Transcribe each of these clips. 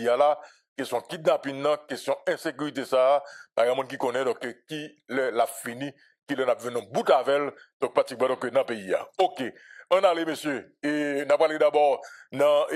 là, question kidnapping, question insécurité, ça, par exemple, qui connaît, donc, qui l'a fini, qui l'a venu bout avec, donc, pratiquement, donc, dans le pays. Ok. On allait, monsieur. Et, on a parlé d'abord dans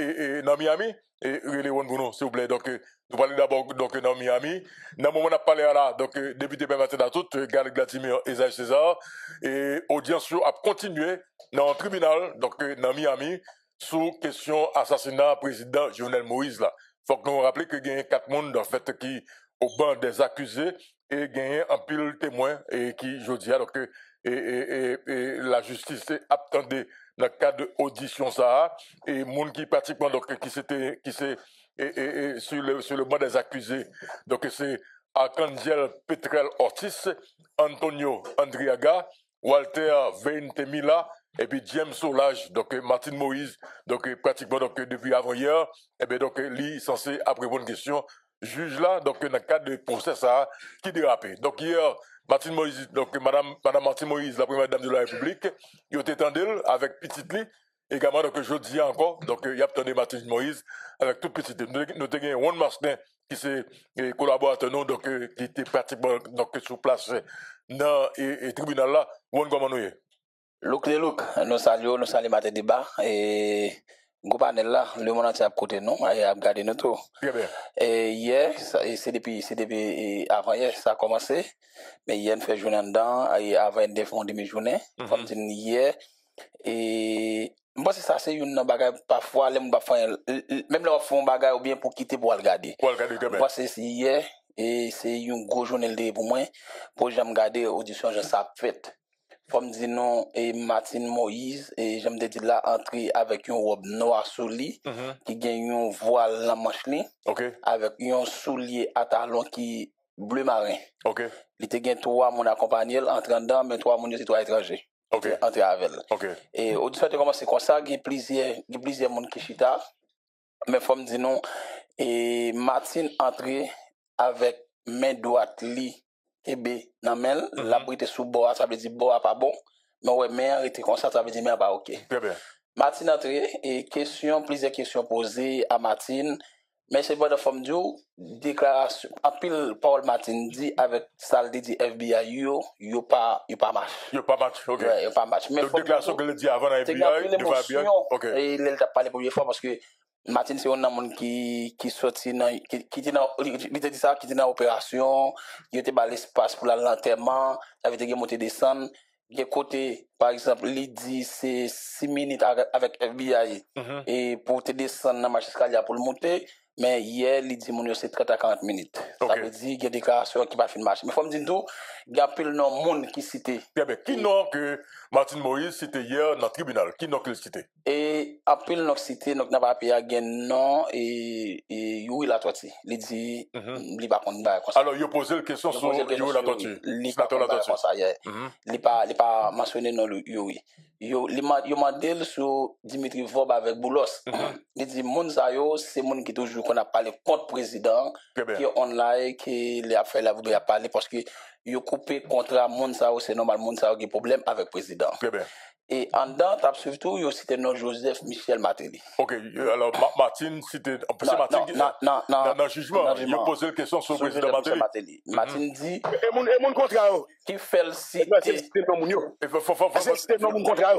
Miami. Et, les Bruno, s'il vous plaît. Donc, nous parlons d'abord, donc, dans Miami. Dans le moment où on a parlé là, donc, député matin à tout, Gary Glatimir et Zay César. Et, audience a continué dans le tribunal, donc, dans Miami, sous question assassinat président Jovenel Moïse, là. Faut que nous rappelions qu'il y a 4 personnes, en fait, qui, au banc des accusés, et gagné un pile témoin, et qui, je dis, alors que, et la justice attendait dans le cadre d'audition ça, et monde qui pratiquement, donc, qui s'est, sur le banc des accusés, donc, c'est Arcangel Petrel Ortiz, Antonio Andriaga, Walter Ventemila, et puis James Solage, donc Martin Moïse, donc pratiquement donc depuis avant-hier, et bien donc lui censé après bonne question, juge là, donc dans le cadre de procès ça, qui dérapait. Donc hier, Martin Moïse, donc Madame Martin Moïse, la première dame de la République, il a été tendu avec petite lit, également donc je dis encore, donc il y a tendu Martin Moïse avec toute petite lit. Nous avons Juan Martin qui c'est collaborateur nous, donc qui était pratiquement donc sur place dans le tribunal là, Juan comment nous est. Look, nous saluons matin débat et gouvernement là, le monde entier à côté nous, et à regarder nous tout. Très bien. Et hier, c'est depuis avant hier ça a commencé, mais hier on fait journée dedans, et avant une demi-journée, comme dire hier, et moi c'est ça, c'est une bagarre parfois les même là on fait une bagarre ou bien pour quitter pour regarder. Pour regarder très bien. Moi c'est hier et c'est une grosse journée pour moi pour j'aime regarder audition je ça fait. Comme dit non et Martin Moïse et j'aime dire là entrer avec une robe noire soulier qui gagne un voile la manche li avec un soulier à talons qui bleu marin. OK. Il te gagne 3 mon accompagné entrant dedans mais 3 mon c'est 3 étrangers. OK. Entrer avec. OK. Et au début ça commence comme ça, il y a plusieurs monde qui chita mais comme dit non et Martin entrer avec main droite li Ebe, namel, la brite sous bois, ça veut dire bois pas bon, mais ouais, mais était comme ça veut dire mais pas ok. Très bien. Martine entré et plusieurs questions posées à Martine, mais c'est pas de forme de déclaration. En pile, Paul Martin dit avec ça le dit FBI, yo pas match. Yo pas match, ok. Ouais, yo pas match. Mais déclaration que le dit avant la FBI, devant FBI. Ok. Et il t'a parlé pour première fois parce que Martin c'est un homme qui sorti qui dit ça qui dit dans opération il était dans l'espace pour l'enterrement il avait été monter descendre il côté par exemple il dit c'est 6 minutes avec FBI et pour te descendre dans marche escalier pour le monter mais hier il dit mon c'est 30 à 40 minutes ça veut dire qu'il y a des déclarations qui va faire marche mais faut me dire tout il y a plein de monde qui cité bien qui nom que Martin Moïse cité hier dans le tribunal qui nom qu'il cité et après nous cité donc n'a pas papier à gain non et Yuri la tortue il dit il pas contre alors il a posé la question sur Yuri la tortue il pas mentionné non le Yuri il m'a dit sur Dimitri Vob avec Boulos il dit moun sa yo c'est moun qui toujours qu'on a parlé contre président qui online qui les a fait la voudrait parler parce que yo coupé contrat moun sa yo c'est normal moun sa yo qui problème avec président très bien. Et en dedans, surtout, il y a cité non Joseph Michel Matéli. Ok, alors Martin, c'était. Martin dans le jugement, il a posé la question sur le président Matéli. Martin dit. Et mon contrat. Qui fait le cité. C'est non mon c'est non mon contrat.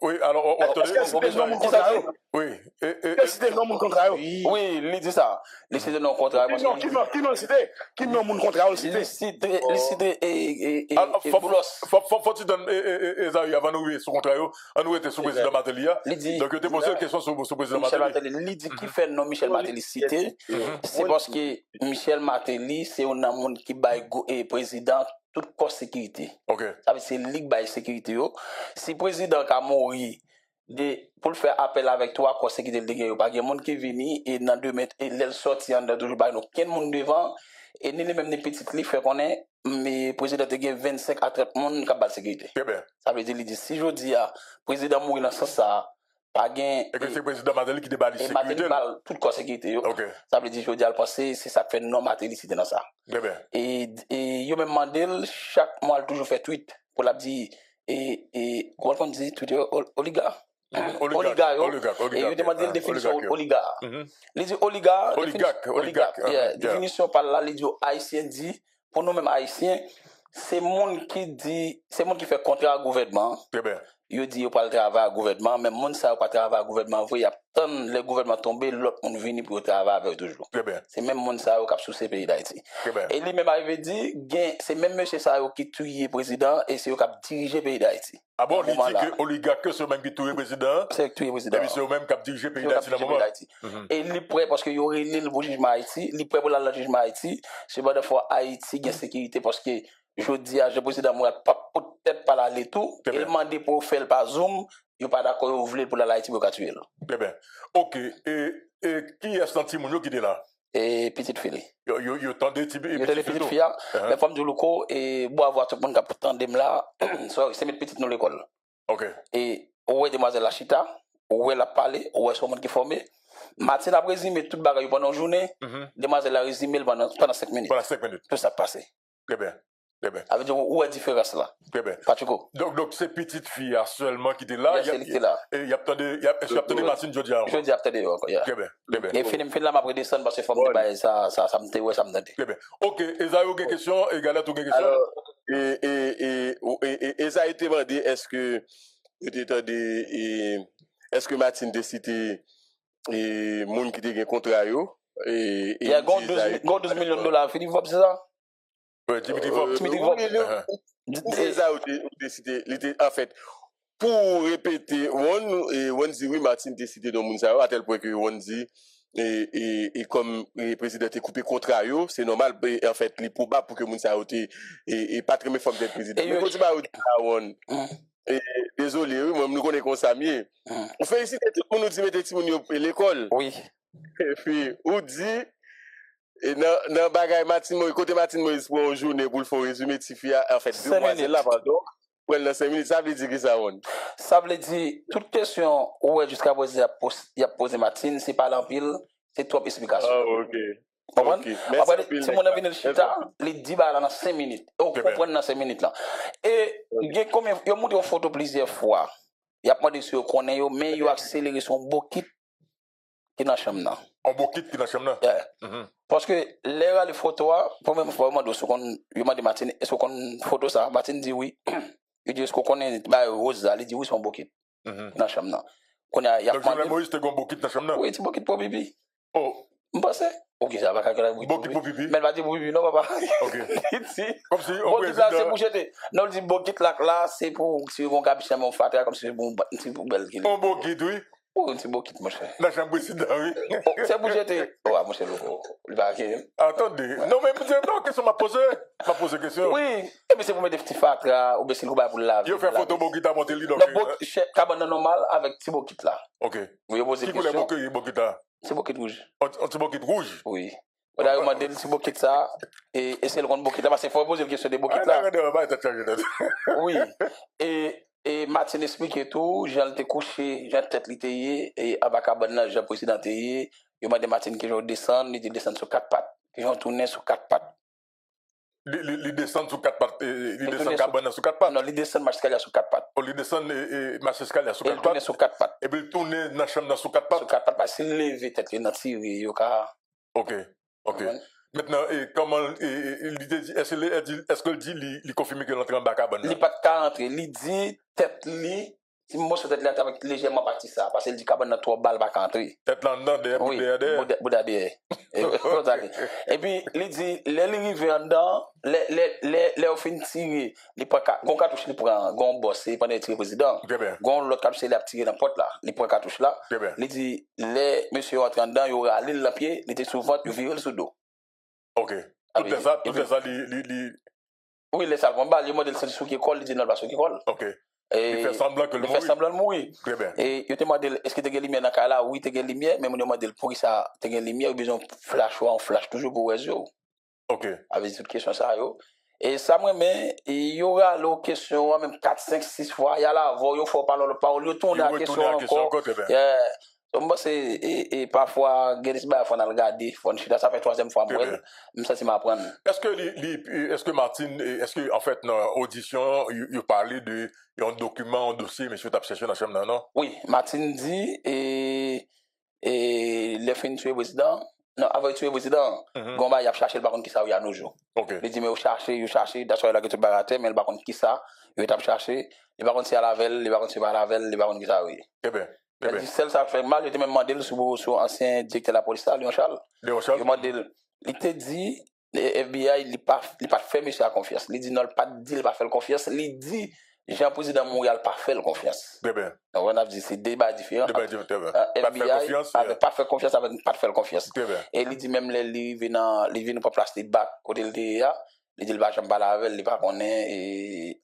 Oui, alors, c'est non mon contrat. Oui. C'est non mon contrat. Oui, il dit ça. Les cité non contrat. Qui non cité. Qui non mon contrat. Les cité et faut-il donner avant nous son contrat. On nous était sous président Matélia. Donc, tu as posé une question sur le président Matéli. Il dit qui fait non Michel Matéli cité. C'est parce que Michel Matéli, c'est un homme qui baille président toute corps sécurité. OK. Ça veut dire c'est ligue baille sécurité. Si président a mouru, pour le faire appel avec toi, corps sécurité, il y a des gens qui viennent et dans 2 mètres, et ils sortent en dedans, il y a aucun monde devant. Et ni les mêmes petites livres fait qu'on est, mais président te gagne 25 à 30 monde qui a la sécurité. Très bien. Ça veut dire, il dit, si je dis, président mourir dans ce sens, pas gain. Et que c'est le président Matéli qui débat de sécurité. Tout corps sécurité. OK. Ça veut dire, je dis, c'est ça fait non Matéli, c'était dans ça. Très bien. Et yo même mandé, chaque mois, toujours fait tweet, pour la dire, et, comment on dit, Twitter, oligarque. Oligarque. Et il demande la définition oligarque. Il dit oligarque. Définition par là, il dit haïtien dit, pour nous-mêmes haïtiens, c'est monde qui fait contrat au gouvernement. Très bien. Il dit qu'il pas le travail au gouvernement, mais monde ça pas travail au gouvernement, il y a tant le gouvernement tombé, l'autre monde vient pour travailler avec toujours. Très bien. C'est même monde ça qui a sous ces pays d'Haïti. Et lui même arrivé dit, c'est même monsieur ça qui tue président et c'est qui a dirigé le pays d'Haïti. Ah bon, il dit que oligarque c'est même qui tue président. C'est qui tue président. Et c'est même qui a dirigé le pays d'Haïti dans le moment. Et il est prêt parce qu'il y aurait l'île pour le jugement Haïti, il est prêt pour le jugement Haïti. C'est pas des fois Haïti qui a sécurité parce que je dis à le président moi pas peut-être pas aller tout, il demande pour faire par Zoom, il pas d'accord vous voulez pour la Haïti pour tuer. Très bien. OK, et qui est senti mon qui est là? Et petite fille. Yo tendez petite fille, les femmes du loco et bois avoir tout le monde qui tandem là, c'est mettre petite dans l'école. OK. Et ouais demoiselle la chita, ouais la parler, ouais son monde qui formé. Matin après résumé toute bagaille pendant une journée, demoiselle a résumé pendant 5 minutes. Pendant 5 minutes. Tout ça passé. Très bien. Très bien. Avec où est la différence là? Très bien. Patrico. Donc ces petites filles seulement qui étaient là, il y a peut-être Martine Jodia. Je dis peut-être encore. Très bien. Très bien. Et fin là m'a descendre parce que faut me ça me ouais ça me donne. Très bien. OK, Esaïe une question et Galette une question. Alors et ça a été demandé est-ce que Martine décidé et monde qui était contrat yo et il y a 12 millions de dollars Philippe Vob c'est ça? Oui, Dimitri Vob. C'est ça où décidé en fait pour répéter on dit oui Martine décidé dans moun ça à tel point que on dit et comme le président a coupé contrat yo c'est normal en fait il est probable pour que moun ça et pas très femme d'être président mais quand tu vas et désolé oui moi nous connais comme ça mieux on félicite tout le monde nous dit mettre petit moun à l'école oui et puis on dit et dans bagay Martine côté Martine Moïse pour une journée pour le faire résumé tifia en fait 2 mois là pardon pour le 5 minutes ça veut dire que ça veut dire toute question ouais jusqu'à présent il a posé Martine c'est pas l'empile c'est trop explication OK après si mon avis le chita les 10 balles dans 5 minutes on comprend dans 5 minutes là et il y a combien il a monté une photo plusieurs fois il a demandé si on connaît mais il a accéléré son beau kit qui dans chambre là un beau kit qui dans chambre là parce que les photos pour même fois moi de ce qu'on il m'a dit Martine est-ce qu'on photo ça Martine dit oui il dit est-ce qu'on connaît bah Rose il dit oui son beau kit dans chambre là qu'on a donc je Moïse te gon beau kit dans chambre là oui c'est beau kit pour bibi oh m'passe OK ça va calculer beau kit pour bibi mais elle va dire bibi non papa OK comme si on peut c'est pour jeter non dit beau kit là c'est pour si on cabiche mon frère comme si bon petit belle qui un beau kit oui oh c'est beau kit mon cher la chambre président oui c'est pour jeter oh mon cher il va attendez non mais non question m'a posé question oui et puis c'est pour mettre des petits fatra ou bien c'est pour laver il fait photo beau kit à monter lui donc cabane normal avec petit beau kit là OK oui poser question qui couleur beau kit là c'est beau kit rouge un petit beau kit rouge oui on a demandé le petit beau kit ça et c'est le grand beau kit là parce qu'il faut poser la question des beau kit là oui et Martine explique tout, j'ai été couché, j'ai tête litée et avec cabane j'ai président il m'a dit Martine que je descendre, il descend sur 4 pattes, que je tourner sur 4 pattes. Il descend sur 4 pattes, il descend cabane sur 4 pattes. Non, il descend marche-escalier sur 4 pattes. Il descend marche-escalier sur 4 pattes. Il tourne sur 4 pattes. Et puis il tourne dans chambre sur 4 pattes. Sur 4 pattes parce qu'il lève tête il tire il ka. OK. Maintenant, comment est-ce qu'il dit il confirme que l'entrée en bas cabane? Il pas de cas entrer, il dit tête li si moi sur tête là avec légèrement parti ça parce qu'il dit cabane dans 3 balles pas entrer. Tête là dedans derrière. Et puis il dit les river en dedans les au fin tirer, il pas gon cartouche il prend gon bosser pendant le président. Gon l'autre cartouche il a tiré dans porte là, il prend cartouche là. Il dit les monsieur entre en dedans, il aura aller la pied, il était souvent il virer sur dos. OK. Tout ça oui, les salles balle, le modèle c'est sous qui colle, il dit non pas sous qui colle. OK. Il fait semblant que le mourir. Il fait semblant de mourir. Très bien. Et il te demande est-ce que tu as une lumière dans cas là? Oui, tu as une lumière, mais on demande pour ça, tu as une lumière ou besoin flash ou on flash toujours pour réseau. OK. Avec toute question ça yo. Et ça moi mais il y aura la question même 4 5 6 fois, il y a là, il faut parler le parole, il tourne la question encore. Moi, c'est, et parfois, il faut regarder, ça fait troisième fois, moi, je sais si m'apprendre. Est-ce que Martine, est-ce que, en fait, dans l'audition, il parlait de un document, un dossier, monsieur, tu as cherché dans la chambre, non? Oui, Martine dit, et les fins de tuer le président, non, avant de tuer le président, Gomba, il a cherché le baron qui ça, il y a nos jours. Il dit, mais il cherché, d'accord, il a que tu baraté, mais le baron qui ça, il a cherché, le baron c'est à la velle, le baron c'est pas à la velle, le baron qui ça, oui. Eh bien. Elle dit, celle ça fait mal, il était même demandé sur ancien directeur de la police, Léon Charles. Léon Charles. Il te dit, le FBI, il pas fait monsieur à confiance. Il dit, non, il pas dit, il pas fait confiance. Il dit, Jean-Président Montréal pas fait confiance. Très bien. Donc, on a dit, c'est débat différent. FBI avait pas fait confiance avec pas fait confiance. Très bien. Et il dit, même les viennent pour placer des bacs côté le DEA, il dit, il va jamais parler avec, il va connaître, et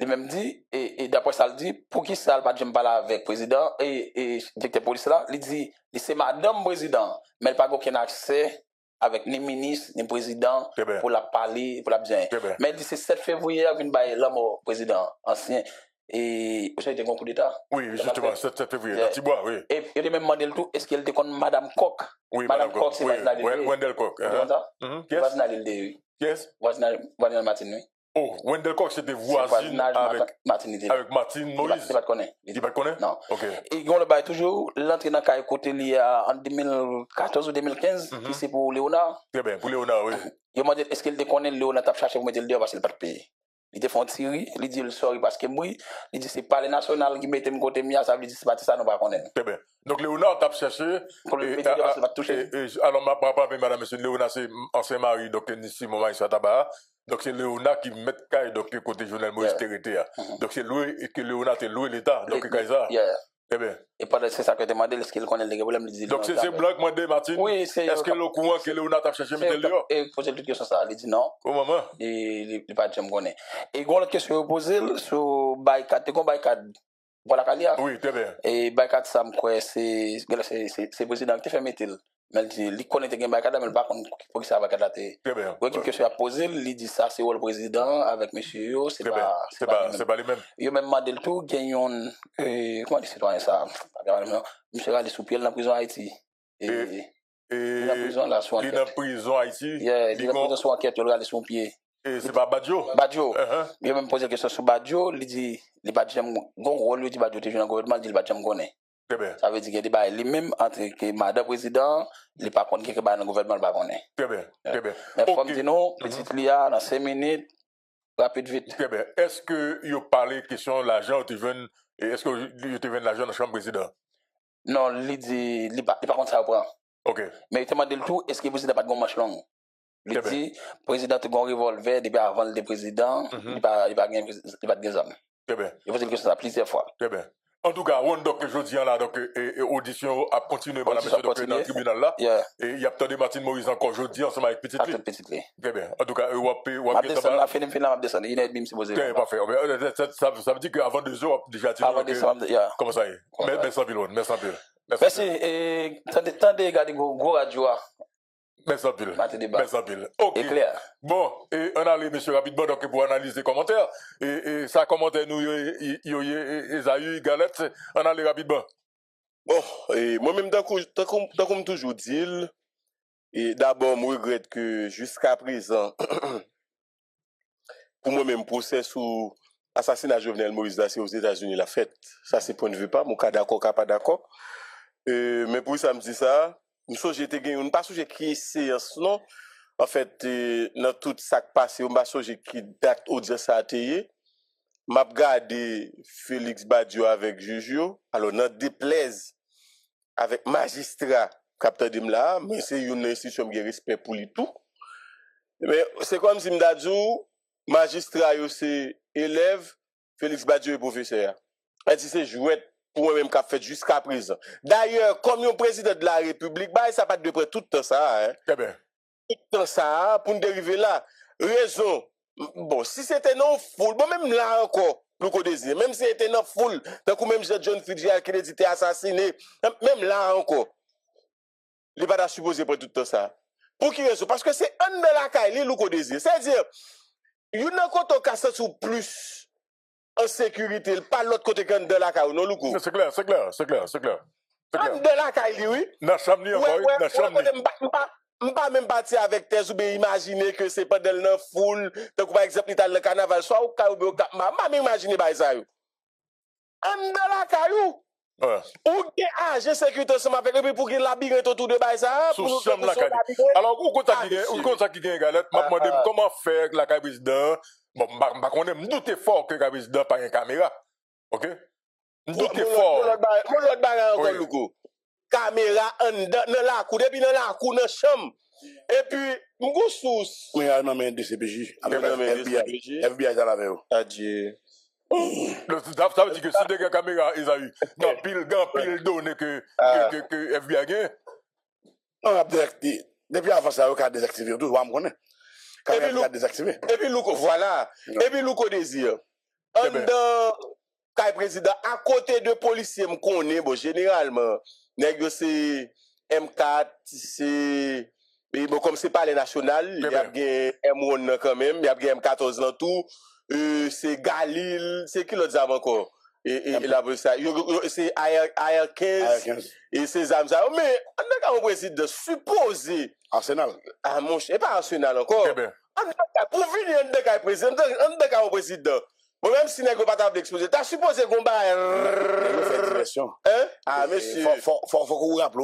il même dit, et d'après ça, il dit, pour qui ça, il va jamais parler avec le président et directeur de police là, il dit, c'est madame président, mais il n'a pas aucun accès avec ni ministre, ni président, pour la parler, pour la bien. Mais il dit, c'est 7 février, il vient de l'homme au président ancien, et vous avez un coup d'État. Oui, justement, 7 février, dans Tibois, oui. Et il a même demandé le tout, est-ce qu'elle était comme Madame Koch? Oui, Madame Koch, c'est Vazinal L'Ildé. Wendell Koch. Vazinal L'Ildé, oui. Yes. Vazinal Martin, oui. Oh, Wendell Koch, c'était voisine avec Martine Moïse. Il ne connaît. Il ne connaît? Non. Ok. Et on le bail toujours, l'entrée dans le côté en 2014 ou 2015, qui c'est pour Léonard. Très bien, pour Léonard, oui. Il m'a dit, est-ce qu'il déconne, Léonard t'a cherché pour mettre le dehors parce qu'il n'a pas de payer. Il te font tirer, il dit le sorry parce que moi, il dit c'est pas les nationales qui mettent mon côté mia, ça veut dire c'est pas ça, nous pas connaître. Très bien. Donc Léonard t'a cherché. Pour le mettre parce qu'il va toucher. Alors, ma papa et madame, monsieur Léonard, c'est ancien mari, docteur Nissi, moment ici à Tabac. Donc c'est Léonard qui met Kaye, donc côté journal Moïse Territé. Donc c'est loué, et que Léonard est loué l'État, donc Kaïsa. Très bien. Et pas c'est ça que demandé, est-ce qu'il connaît les problèmes, il dit. Donc c'est blanc que demandé, Martine? Oui, c'est. Est-ce que le courant que Léonard t'a cherché, mettre dehors? Et poser toute question ça, il dit non. Au moment? Il n'est pas de connaît. Et il y a une question posée sur Baïkat, tu connais Baïkat? Voilà, Kalia? Oui, très bien. Et Baïkat, ça me croit, c'est le président qui fait mettre. Mais il connaît que Baïkat, mais il ne pas pour qui ça va Baïkat. Très bien. Il y a une question à poser, il dit ça, c'est le président avec monsieur, c'est pas les mêmes. Il a même demandé le tout, gagnons, comment dit citoyen ça? Monsieur allé sous pied dans la prison Haïti. Et la prison là, soit il est dans la prison Haïti. Il est dans la prison soit enquête, il allé sous pied. Et c'est pas Badjo? Badjo. Il a même posé la question sur Badjo, il dit, les Badjo, bon rôle, il dit Badjo, tu es dans le gouvernement, il dit Badjo, me connaît. Très bien. Ça veut dire qu'il y a des bails, lui-même, entre que madame président, il n'est pas contre quelque bail dans le gouvernement, il ne connaît. Très bien, très bien. Mais comme dit non, petit Lia, dans 5 minutes, rapide vite. Très bien. Est-ce que vous parlez question de l'argent, est-ce que vous te de l'argent dans la chambre président? Non, il dit, il n'est pas contre ça, prend. Ok. Mais il te demande le tout, est-ce que le président n'a pas de manche longue? Il dit, le président a un revolver, depuis avant le président, il n'a pas de armes. Très bien. Il pose la question plusieurs fois. Très bien. En tout cas, on donc jeudi là donc audition a continué par la monsieur donc dans le tribunal là et il y a peut-être Martine Moïse encore jeudi ensemble avec Petite Lee. Très bien. En tout cas, la fin m'a descendu, il est même supposé. Très parfait. Ça veut dire qu'avant 2 heures déjà dit comment ça y est. Merci un peu. Merci et tendez regarder gros radio. Merci un peu. Ok. C'est clair. Bon, et on allait, monsieur, rapidement, donc, pour analyser les commentaires. Et ça, commentaire, nous, Esaü, Galette, on allait rapidement. Bon, et moi-même, comme toujours dit, et d'abord, je regrette que jusqu'à présent, pour moi-même, procès sous assassinat Jovenel Moïse, c'est aux États-Unis, la fête. Ça, c'est point de vue pas. Mon cas d'accord, cas pas d'accord. Mais pour ça, me dit ça. Nous pas j'ai qui séance non en fait dans tout ça qui passe on pas j'ai qui date audience a été m'a regardé Félix Badiou avec Jujio alors dans déplaise avec magistrat capteur Dimla mais c'est une institution qui respect pour lui tout mais c'est comme si m'dadjou magistrat yo c'est élève Félix Badiou est professeur et si c'est jouet pour moi-même qu'a fait jusqu'à présent. D'ailleurs, comme le président de la République, bah, ça pas de près tout le temps ça. Hein. Très bien. Tout le temps ça, pour nous dériver là. Raison. Bon, si c'était non full, bon, même là encore, plus qu'on désire, même si c'était non full, tant que même John Fitzgerald qui a été assassiné, même là encore, il n'est pas supposé pour tout le temps ça. Pour qui raison? Parce que c'est un de la caille, lui, qu'on désire. C'est-à-dire, il y a un côté casse sur plus. En sécurité, pas l'autre côté que de la caille, non, Loukou. C'est clair. En de la caille, oui. Dans chambre ni encore, dans chambre ni. M'pas même parti avec tes ou bien imaginer que c'est pas dans la foule. Donc par exemple, il le carnaval soit au cas ou cap m'a même imaginer ba ça yo. En de la caillou. Ouais. Ou gen agent sécurité ensemble avec lui pour qu'il labyrinthe autour de ba ça Sous chambre la caille. Alors où compte ça qui gagne galette, m'a demandé comment faire la caille président. Bon, m'a connais m'doute fort que le président pas une caméra. OK? M'doute fort. Mon l'autre bagarre encore Louko. Caméra en dans la cour depuis dans la cour dans chambre. Et puis m'gou sous. Oui, non mais DCPJ avec FBI dans la veille. Adieu. Ça veut dire que si des caméras ils ont eu dans pile données que FBI a gagné. Non, depuis avant ça, on a désactivé tout, on connaît. Caméra désactivé. Et puis Louko voilà. Et puis Louko désir. En dans Kay président à côté de policiers me connaît bon généralement nèg c'est M4 c'est mais bon comme c'est pas les national il y a bien M1 quand même il y a bien M14 dans tout c'est Galil c'est qui l'autre avant encore et là ça c'est AR15 et ces armes ça mais on a président supposé Arsenal mon et pas Arsenal encore pour venir de Kay président on de président. Bon, même si n'est pas d'exposer, t'as supposé qu'on va hein? Ah, monsieur. Faut qu'on vous rappelle.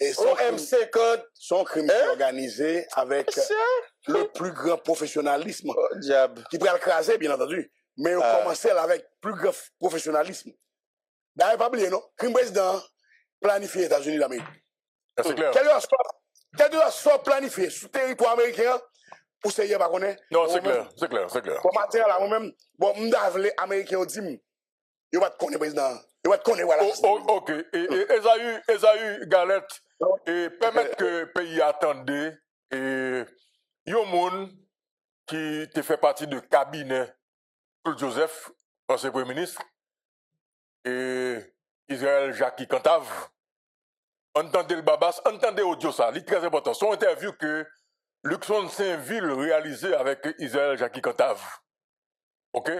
Et son M50. Son crime organisé avec le plus grand professionnalisme. Oh, diable. Qui pourrait le craser, bien entendu. Mais on commence avec plus grand professionnalisme. D'ailleurs, pas oublier, non? Crime président planifié aux États-Unis d'Amérique. C'est clair. Quel soit planifié sur le territoire américain. Pour ça, il n'y a pas connaît. Non, c'est clair. Pour matin, là, moi-même, bon, m'davle américain au dim. Il va te connaître, président. Il va te connaître, voilà. OK. Et Esaü Galette, et permettre que le pays attendait, et il y a un monde qui te fait partie du cabinet Claude Joseph, ancien Premier ministre, et Israël Jacques Cantave. Entendez le babas, entendez audio ça, c'est très important. Son interview que Luxon Saint-Ville réalisé avec Israël Jacques Cantave. OK?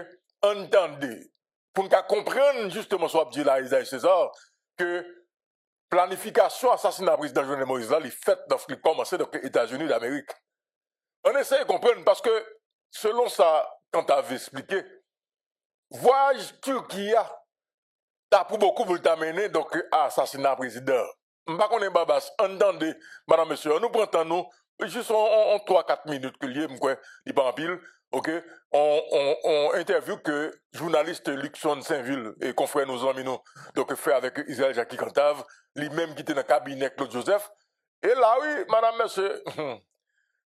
Entendez. Pour nous comprendre justement ce que dit là Isaïe César, que planification assassinat président Jovenel Moïse là, il fait dans il commencé dans les États-Unis d'Amérique. On essaie de comprendre parce que selon ça, Cantave expliqué, voyage Turquie t'as pour beaucoup vous t'amener donc à assassinat président. M'pas connait babas, entendez, madame monsieur, nous prenons nous juste en 3-4 minutes que lié m'kwe, il pas en pile, OK? On interview que journaliste Luxon Saint-Ville et confrère nous amis nous donc fait avec Israël Jacques Cantave, lui-même qui était dans le cabinet Claude Joseph. Et là oui, madame monsieur,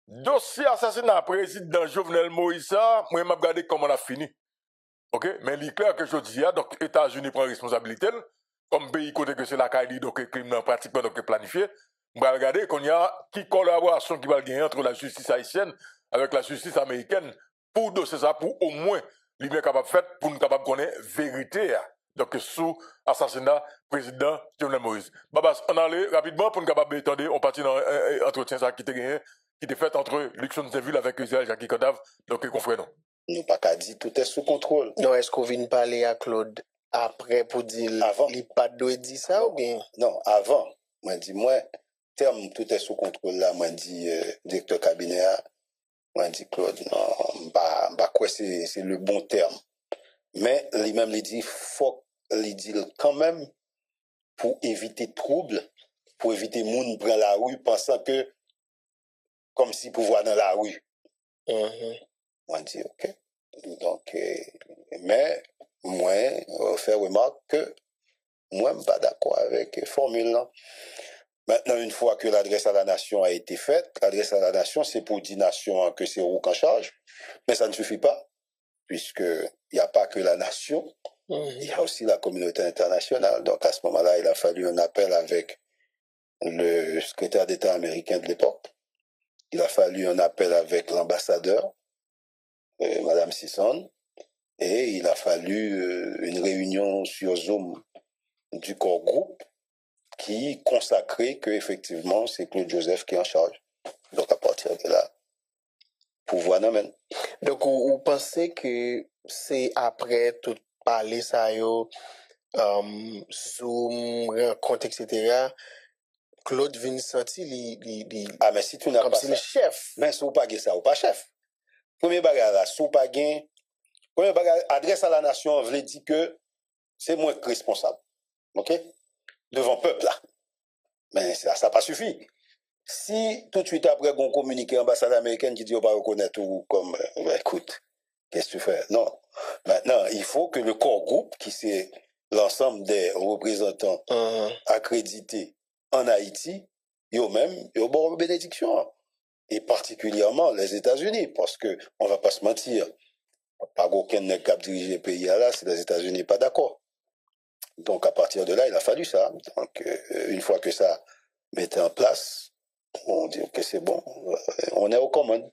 dossier assassinat président Jovenel Moïse, moi m'a regardé comment on a fini. OK? Mais il est clair que je dis donc États-Unis prend responsabilité comme pays côté que c'est la CAIDI donc crime pratiquement donc planifié. On va regarder qu'on y a qui collaboration qui va gagner entre la justice haïtienne avec la justice américaine pour dossier ça pour au moins lui-même capable de faire pour nous capable connaître vérité donc sous assassinat président Jovenel Moïse. Babas, on allait rapidement pour nous capable d'étendre on partit dans entretien ça qui était fait entre Luxon Saint-Ville avec Israël Jacques Cantave donc confrère non. Nous pas qu'à dire tout est sous contrôle. Non, est-ce qu'on vient parler à Claude après pour dire avant il pas doit dire ça ou bien non, avant. Moi dit moi terme tout est sous contrôle là, moi dit directeur cabinet moi dit Claude non, bah quoi c'est le bon terme. Mais lui-même il dit faut il dit quand même pour éviter trouble, pour éviter moun prend la rue pensant que comme si pouvoir dans la rue. On dit OK. Donc mais moi faire remarque que moi je suis pas d'accord avec formule là. Maintenant, une fois que l'adresse à la nation a été faite, l'adresse à la nation, c'est pour dire nation que c'est Roux en charge. Mais ça ne suffit pas, puisqu'il n'y a pas que la nation, il y a aussi la communauté internationale. Donc, à ce moment-là, il a fallu un appel avec le secrétaire d'État américain de l'époque. Il a fallu un appel avec l'ambassadeur, Madame Sisson. Et il a fallu une réunion sur Zoom du corps groupe qui consacrait que effectivement c'est Claude Joseph qui est en charge. Donc à partir de là, pouvoir n'amène. Donc vous pensez que c'est après tout parler ça yo Zoom, rencontre, etc., Claude vient sentir Ah, mais si tu n'as comme pas si le ça, chef. mais si ou pas gen ça, ou pas chef. Premier bagage là, si ou pas gen, premier bagage, adresse à la nation, veut dire que c'est moi qui responsable. OK? Devant peuple là. Mais ça n'a pas suffi. Si tout de suite après, on communique l'ambassade américaine qui dit on va reconnaître ou comme, écoute, qu'est-ce que tu fais? Non. Maintenant, il faut que le corps groupe, qui c'est l'ensemble des représentants accrédités en Haïti, eux-mêmes, ils ont bonne bénédiction. Et particulièrement les États-Unis, parce que on va pas se mentir, pas aucun n'est capable de diriger le pays là, si les États-Unis pas d'accord. Donc à partir de là, il a fallu ça. Donc une fois que ça mettait en place, on dit que c'est bon, on est aux commandes.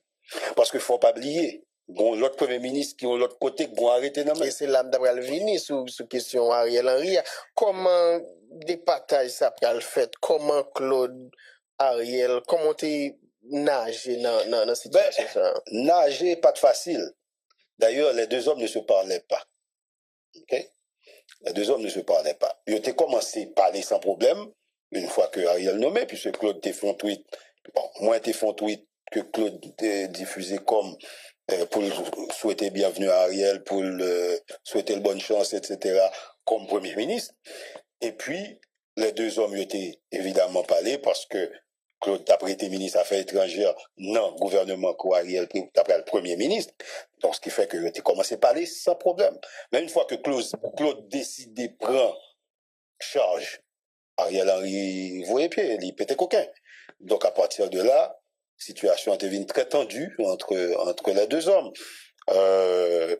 Parce qu'il ne faut pas oublier, bon, l'autre premier ministre qui est de l'autre côté, qui vont arrêter dans Et c'est là d'après le vini sous question Ariel Henry. Comment des batailles ça peut le fait? Comment Claude, Ariel, comment tu nager dans la situation ça? Nager, pas de facile. D'ailleurs, les deux hommes ne se parlaient pas. OK? Les deux hommes ne se parlaient pas. Ils ont commencé à parler sans problème, une fois que Ariel nommé, puisque Claude t'a fait un tweet. Bon, moi, t'ai fait un tweet que Claude diffusé comme pour souhaiter bienvenue à Ariel, pour souhaiter bonne chance, etc., comme Premier ministre. Et puis, les deux hommes étaient évidemment parlé parce que Claude, d'après été ministre des Affaires étrangères, non, gouvernement quoi Ariel, d'après le Premier ministre. Donc, ce qui fait que tu commencé à parler sans problème. Mais une fois que Claude décide de prendre charge, Ariel Henry, vous voyez pied, il pétait coquin. Donc, à partir de là, situation a devenu très tendue entre les deux hommes.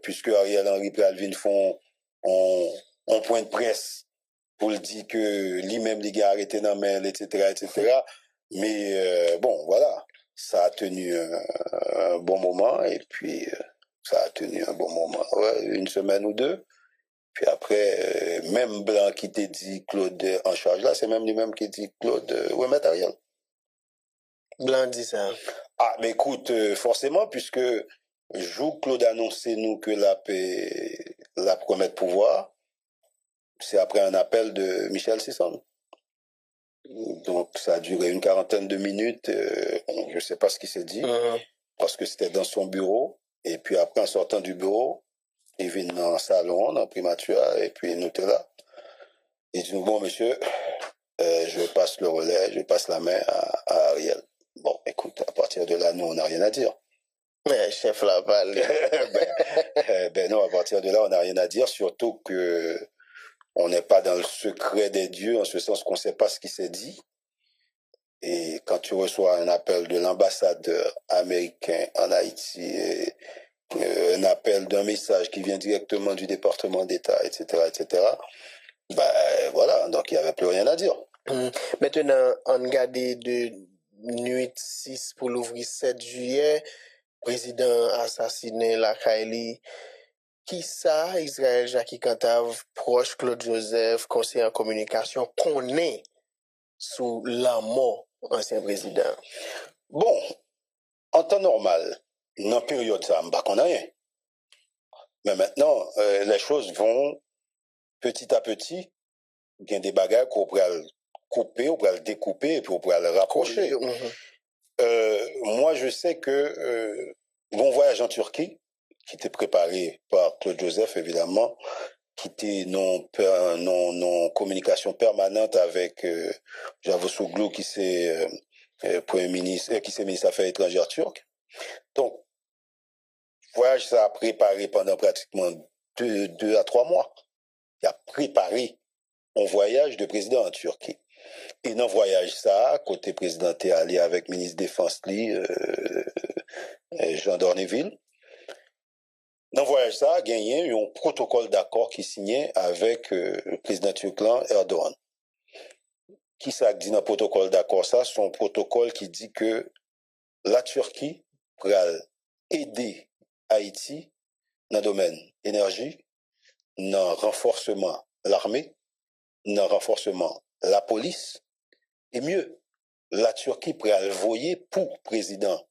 Puisque Ariel Henry et Alvin font un point de presse pour le dire que lui-même, les gars arrêtés dans mail, etc., etc. Mais bon, voilà, ça a tenu un bon moment et puis ça a tenu un bon moment, ouais, une semaine ou deux. Puis après, même Blanc qui t'a dit Claude en charge là, c'est même lui-même qui dit Claude remettre Ariel. Blanc dit ça. Ah, mais écoute, forcément, puisque jour Claude annonçait nous que la promet de pouvoir, c'est après un appel de Michel Sisson. Donc, ça a duré une quarantaine de minutes. Je ne sais pas ce qu'il s'est dit, parce que c'était dans son bureau. Et puis après, en sortant du bureau, il vient dans le salon, dans le primature, et puis il nous était là. Il dit, bon, monsieur, je passe le relais, je passe la main à Ariel. Bon, écoute, à partir de là, nous, on n'a rien à dire. Mais chef la parlé. Ben non, à partir de là, on n'a rien à dire, surtout que on n'est pas dans le secret des dieux, en ce sens qu'on ne sait pas ce qui s'est dit. Et quand tu reçois un appel de l'ambassadeur américain en Haïti, un appel d'un message qui vient directement du département d'État, etc., ben voilà, donc il n'y avait plus rien à dire. Maintenant, on regarde de nuit 6 pour l'ouvrir 7 juillet, président assassiné la Kaili. Qui ça, Israël Jackie Cantave, proche Claude Joseph, conseiller en communication, connaît sous la mort ancien président? Bon, en temps normal, dans la période ça, on ne connaît rien. Mais maintenant, les choses vont petit à petit. Il y a des bagages qu'on pourrait couper, on pourrait le découper et puis on pourrait le rapprocher. Moi, je sais que mon voyage en Turquie, qui était préparé par Claude Joseph, évidemment, qui était non communication permanente avec Cavusoglu, qui c'est Premier ministre, qui c'est ministre des Affaires étrangères turc. Donc, voyage, ça a préparé pendant pratiquement 2 à 3 mois. Il a préparé un voyage de président en Turquie. Et dans le voyage, ça, côté président, est allé avec le ministre de Défense, Jean Dornéville. Dans le voyage, ça, il y a eu un protocole d'accord qui signait avec le président turclan Erdogan. Qui ça dit dans le protocole d'accord? Ça, c'est un protocole qui dit que la Turquie pourrait aider Haïti dans le domaine énergie, dans le renforcement de l'armée, dans le renforcement de la police, et mieux, la Turquie pourrait envoyer pour président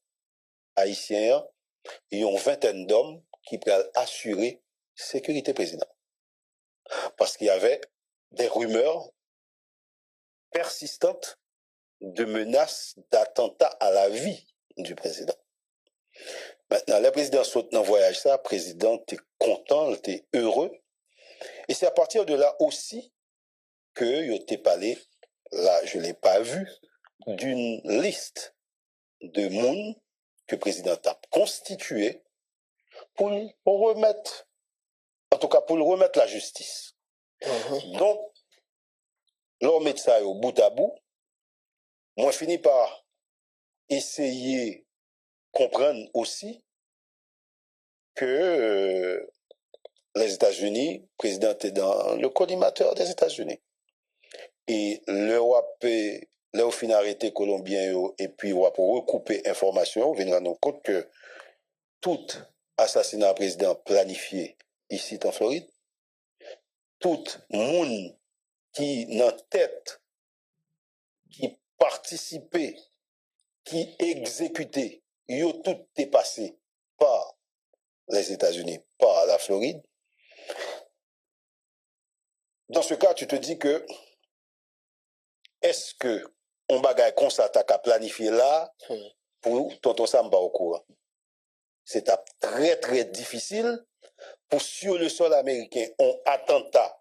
haïtien une vingtaine d'hommes qui pourraient assurer sécurité président. Parce qu'il y avait des rumeurs persistantes de menaces d'attentat à la vie du président. Maintenant, le président saute dans le voyage, ça, le président est content, est heureux. Et c'est à partir de là aussi que il t'ai parlé, là je ne l'ai pas vu, d'une liste de monde que le président a constitué pour remettre, en tout cas pour le remettre la justice. Donc, l'on met ça au bout à bout, moi je finis par essayer de comprendre aussi que les États-Unis, le président est dans le collimateur des États-Unis. Et le fin arrêté colombien et puis pour recouper information, on vient rendre compte que tout assassinat président planifié ici en Floride, tout monde qui n'a tête, qui participait, qui exécutait, yo tout est passé par les États-Unis, par la Floride. Dans ce cas, tu te dis que est-ce que on bagaille qu'on s'attaque à planifier là pour tonton Sam pas au courant? C'est très très difficile pour sur le sol américain on attentat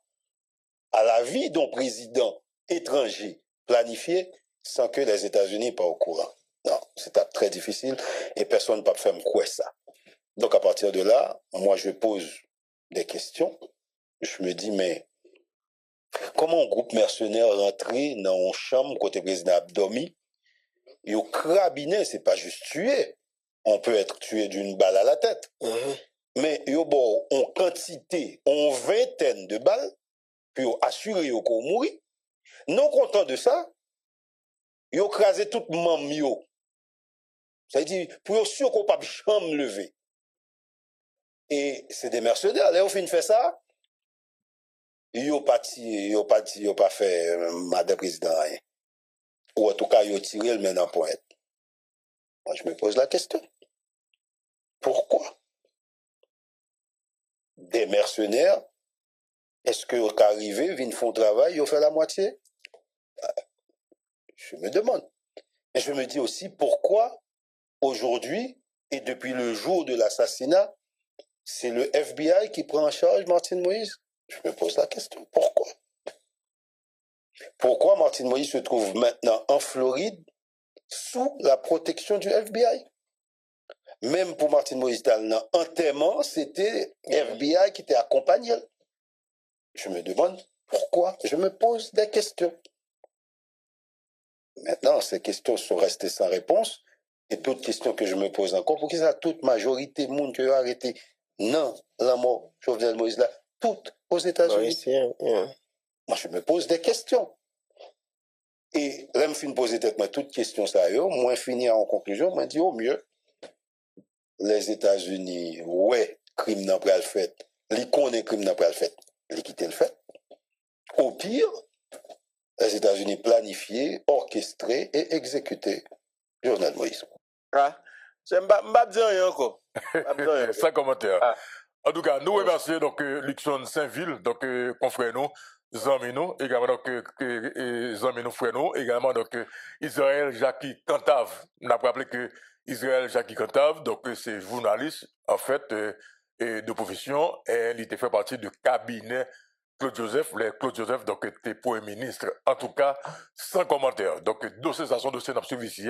à la vie d'un président étranger planifié sans que les États-Unis pas au courant. Non, c'est très difficile et personne ne peut faire me croire ça. Donc à partir de là, moi je pose des questions. Je me dis mais comment un groupe mercenaire rentré dans une chambre côté président Abdomi, il crabiné, c'est pas juste tuer. On peut être tué d'une balle à la tête. Mais yo bon, en quantité, en vingtaine de balles, puis assurer qu'on mourit. Non content de ça, yo crasé toute mam yo. Ça veut dire pour sûr qu'on pas jamais lever. Et c'est des mercenaires, là on fin fait ça. Yo pas fait madame président rien. Ou en tout cas yo tiré le main en pointe. Moi je me pose la question. Pourquoi des mercenaires, est-ce que au arrivé, viennent font travail, ils fait la moitié? Je me demande. Et je me dis aussi pourquoi aujourd'hui et depuis le jour de l'assassinat, c'est le FBI qui prend en charge Martine Moïse. Je me pose la question. Pourquoi? Pourquoi Martine Moïse se trouve maintenant en Floride sous la protection du FBI? Même pour Martine Moïse dans l'enterrement, c'était FBI qui était accompagné. Je me demande pourquoi. Je me pose des questions. Maintenant, ces questions sont restées sans réponse. Et d'autres questions que je me pose encore. Pour qui ça, toute majorité de monde qui a arrêté, non, la mort, Jovenel Moïse là, toutes aux États-Unis. Moi, je me pose des questions. Et là, je me finis poser tête, toutes questions ça, moi, fini en conclusion, je dis au mieux, les États-Unis, ouais, crime n'a pas le fait, les connaît crime n'a pas le fait, les quitter le fait. Au pire, les États-Unis planifier, orchestrer et exécuter Jovenel Moïse. Ah, je ne vais pas dire rien encore. Sans commentaire. Ah. En tout cas, nous remercions donc Luxon Saint-Ville, donc confrère nous, amis nous, également donc amis nous frères nous, également donc Israël Jackie Cantave. On a rappelé que Israël Jackie Cantave, donc c'est journaliste en fait de profession, et il était fait partie du cabinet Claude Joseph, donc était Premier ministre. En tout cas, sans commentaire. Donc dossier n'a suivi ici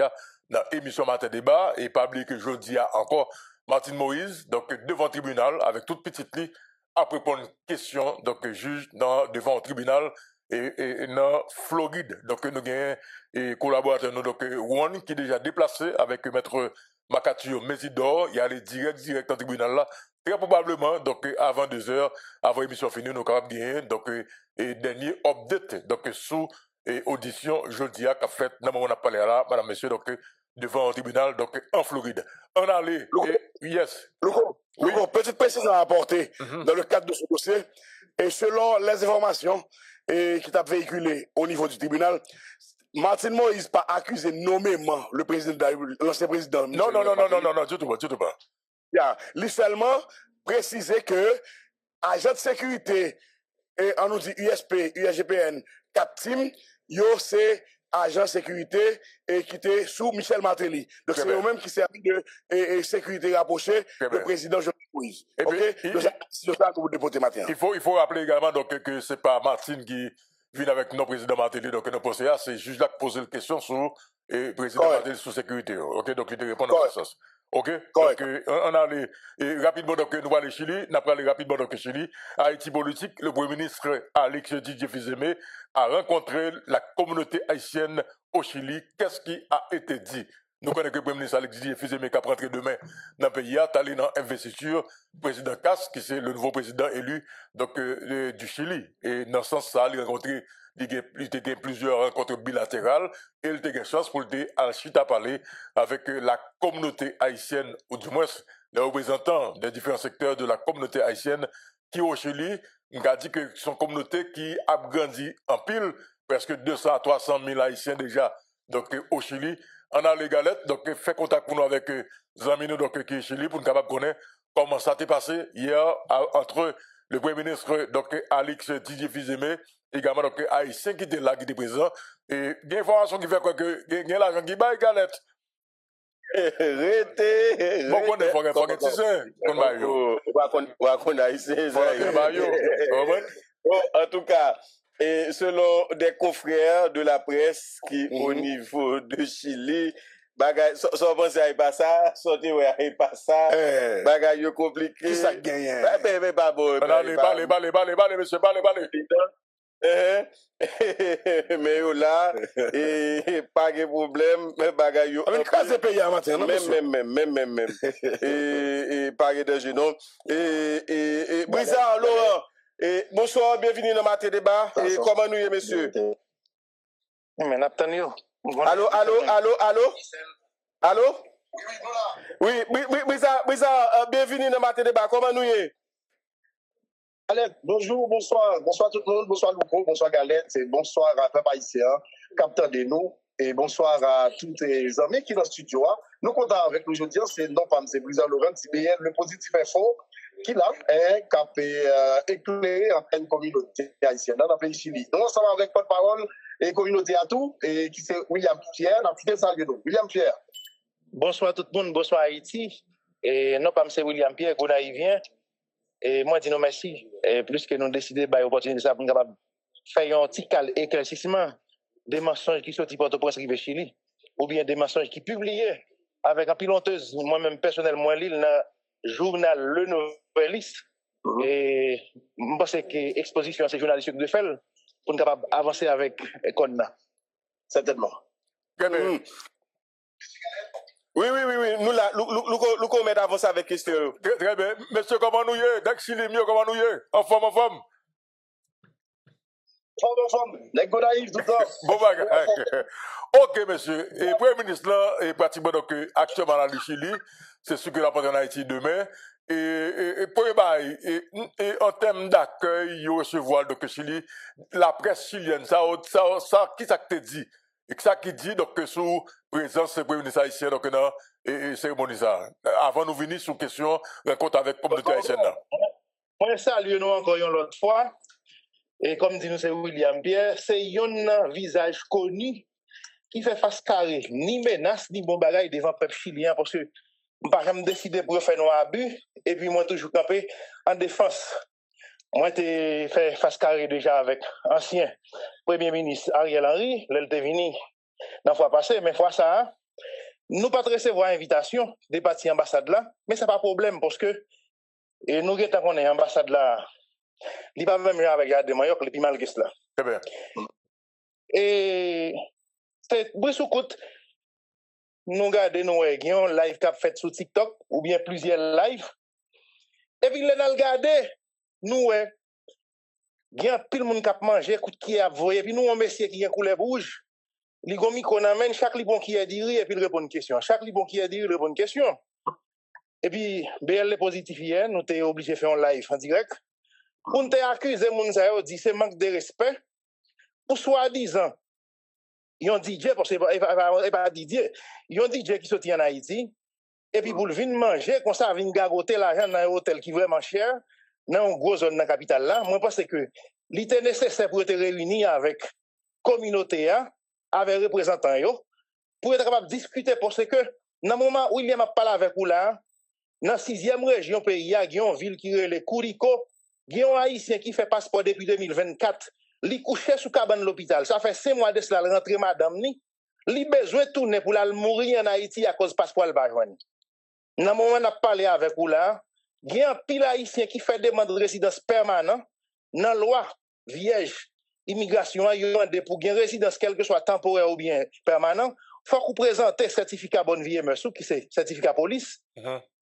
dans l'émission Matin Débat, et pas oublier que jeudi a encore Martine Moïse, donc devant le tribunal, avec toute petite lit, après répondre une question, donc juge devant le tribunal et dans Floride. Donc nous avons un collaborateur, donc Juan, qui est déjà déplacé avec maître Makatio Mesidor, il y a les direct en tribunal là. Très probablement, donc avant 2 heures, avant l'émission finie, nous avons gagné donc dernier update, donc sous audition jeudi qu'a fait, on a parlé là, madame, monsieur, donc devant le tribunal, donc en Floride. On a allé, yes. Oui, petite précision à apporter dans le cadre de ce dossier. Et selon les informations qui t'a véhiculées au niveau du tribunal, Martine Moïse pas accusé nommément le président, l'ancien président. Non, du tout pas. Il seulement précisé que agent de sécurité et on nous dit USP, USGPN, 4 teams, yo c'est agent sécurité et qui était sous Michel Martelly. Donc c'est eux-mêmes qui servent de sécurité rapprochée le président Jovenel Moïse. Et OK? puis, C'est ça que vous déposez maintenant. il faut rappeler également donc, que c'est pas Martine qui vient avec notre président Martelly, donc notre PCA, c'est juste là que poser la question sur le président Martelly sous sécurité. OK? Donc il te répond dans ce sens. OK? Donc, on a rapidement, donc, nous allons aller Chili, nous allons aller rapidement, donc, Chili. Haïti politique, le Premier ministre Alex Didier Fizeme a rencontré la communauté haïtienne au Chili. Qu'est-ce qui a été dit? Nous connaissons que le Premier ministre Alex Didier Fizeme qui a rentré demain dans le pays, a allé dans l'investiture, président Cass, qui c'est le nouveau président élu, donc, du Chili. Et dans ce sens, ça, il a rencontré il y a plusieurs rencontres bilatérales et il a eu chance pour à parler avec la communauté haïtienne, ou du moins les représentants des différents secteurs de la communauté haïtienne qui au Chili, il a dit que c'est une communauté qui a grandi en pile, presque 200 à 300 000 Haïtiens déjà, donc au Chili. On a les galettes, donc fait contact pour nous avec les amis donc, qui est au Chili pour nous capable de connaître comment ça s'est passé hier entre le Premier ministre donc, Alex Didier Fizeme également donc haïtien qui était là, qui était présent. Et il y a une information qui fait quoi que il y a l'argent qui baille galette. Rete. Bon, on faut que tu sais, on va yo. On va haïtien. En tout cas, et selon des confrères de la presse qui au niveau de Chili, bagay, so pense à pas ça, sorti ouais pas ça, bagay yo compliqué. Qui ça gagne? Mais pas bon. Allez, monsieur, allez. Mais yo là, et pas de problème, mais bagay yo. On a casé pays à matin, non? Même. Et pas de danger, non? Et Brisa, Laurent, et bonsoir, bienvenue dans Matin Débat. Et comment nous y est, monsieur? Mais n'attendez. Allô? Oui, Brisa, bienvenue dans Matin Débat. Comment nous y est? Allez, bonjour, bonsoir tout le monde, bonsoir Louko, bonsoir Galette, et bonsoir à Peuple Haïtien, capteur de nous, et bonsoir à tous les amis qui sont dans le studio. Nous comptons avec nous aujourd'hui, c'est non pas M. Brisa Laurent, c'est le positif info qui là est capé éclairé en pleine communauté haïtienne dans le pays Chili. Nous sommes avec porte-parole et communauté à tout, et qui c'est William Pierre, dans tout ça, William Pierre. Bonsoir tout le monde, bonsoir Haïti, et non pas M. William Pierre, qu'on y vient. Et moi, je dis non merci. Et plus que nous décidons de l'opportunité pour nous faire un petit éclaircissement des mensonges qui sont Port-au-Prince qui Chili, ou bien des mensonges qui publiés avec un piloteuse, moi-même personnellement, dans le journal Le Nouvelliste. Et je pense que l'exposition à ces journalistes de faire pour nous avancer avec Konna. Certainement. Oui. Nous là, nous met avancer avec question. Très bien. Monsieur, comment nous y est? Dès que Chili mieux, comment nous y est? En forme. Forme. Les gars naïfs tout le temps. Bon bagage. Ok, monsieur. Et le Premier ministre là, est pratiquement donc actuellement dans le Chili. C'est ce que la en Haïti demain. Et pour et en termes d'accueil, il recevoir donc Chili, la presse chilienne, ça, qui ça te dit? Et ça qui dit donc que sous présence du Premier ministre haïtien donc dans et cérémonie ça. Avant nous venir sur question rencontre avec la communauté haïtienne. Moi salue nous encore une autre fois. Et comme dit nous c'est William Pierre, c'est un visage connu qui fait face carré, ni menace ni bon bagaille devant le peuple chilien parce que je pas jamais décidé pour faire un abus et puis moi toujours campé en défense. Moi j'ai fait face carré déjà avec ancien Premier ministre Ariel Henry, il était venu la fois passée, mais fois ça, nous pas recevoir invitation des partis ambassade là, mais c'est pas problème parce que et nous qui qu'on est ambassade là, il pas même avec Garde de Mayotte, les plus mal que cela. Très bien. Et c'est Brissoukout, nous regardons nos live qui a fait sur TikTok ou bien plusieurs lives. Et puis, nous regardons, nous, il y a pile de monde qui a mangé, qui a voyé, puis nous, un monsieur qui a couleur rouge, il y a qu'on amène chaque libon qui a dit et puis il répond une question. Chaque libon qui a dit, il répond une question. Et puis, BL positif hier, nous sommes obligés de faire un live en direct. Pour nous accuser, nous dit c'est manque de respect. Pour soi-disant, ils ont DJ, parce que c'est pas DJ, ils ont DJ qui sortit en Haïti, et puis pour venir manger, comme ça, venir garoter l'argent dans un hôtel qui est vraiment cher, dans une grosse zone dans la capitale là, moi je pense que il était nécessaire pour être réuni avec la communauté, avec les représentants, pour être capable de discuter, parce que dans le moment où William a parlé avec vous là, dans la 6e région pays, il y a une ville qui est le Kouriko, il y a un Haïtien qui fait passeport depuis 2024, il couché sous cabane de l'hôpital. Ça fait 5 mois de cela, il rentre madame ni. Il a besoin de tourner pour la mourir en Haïti à cause du passeport al Bajouani. Dans le moment où on a parlé avec vous là, il y a un pile Haïtien qui fait demande de résidence permanente dans la loi vierge immigration, il y a pour une résidence, quelle que soit temporaire ou bien permanent, il faut qu'on présente certificat bonne vie et monsieur, qui c'est certificat police,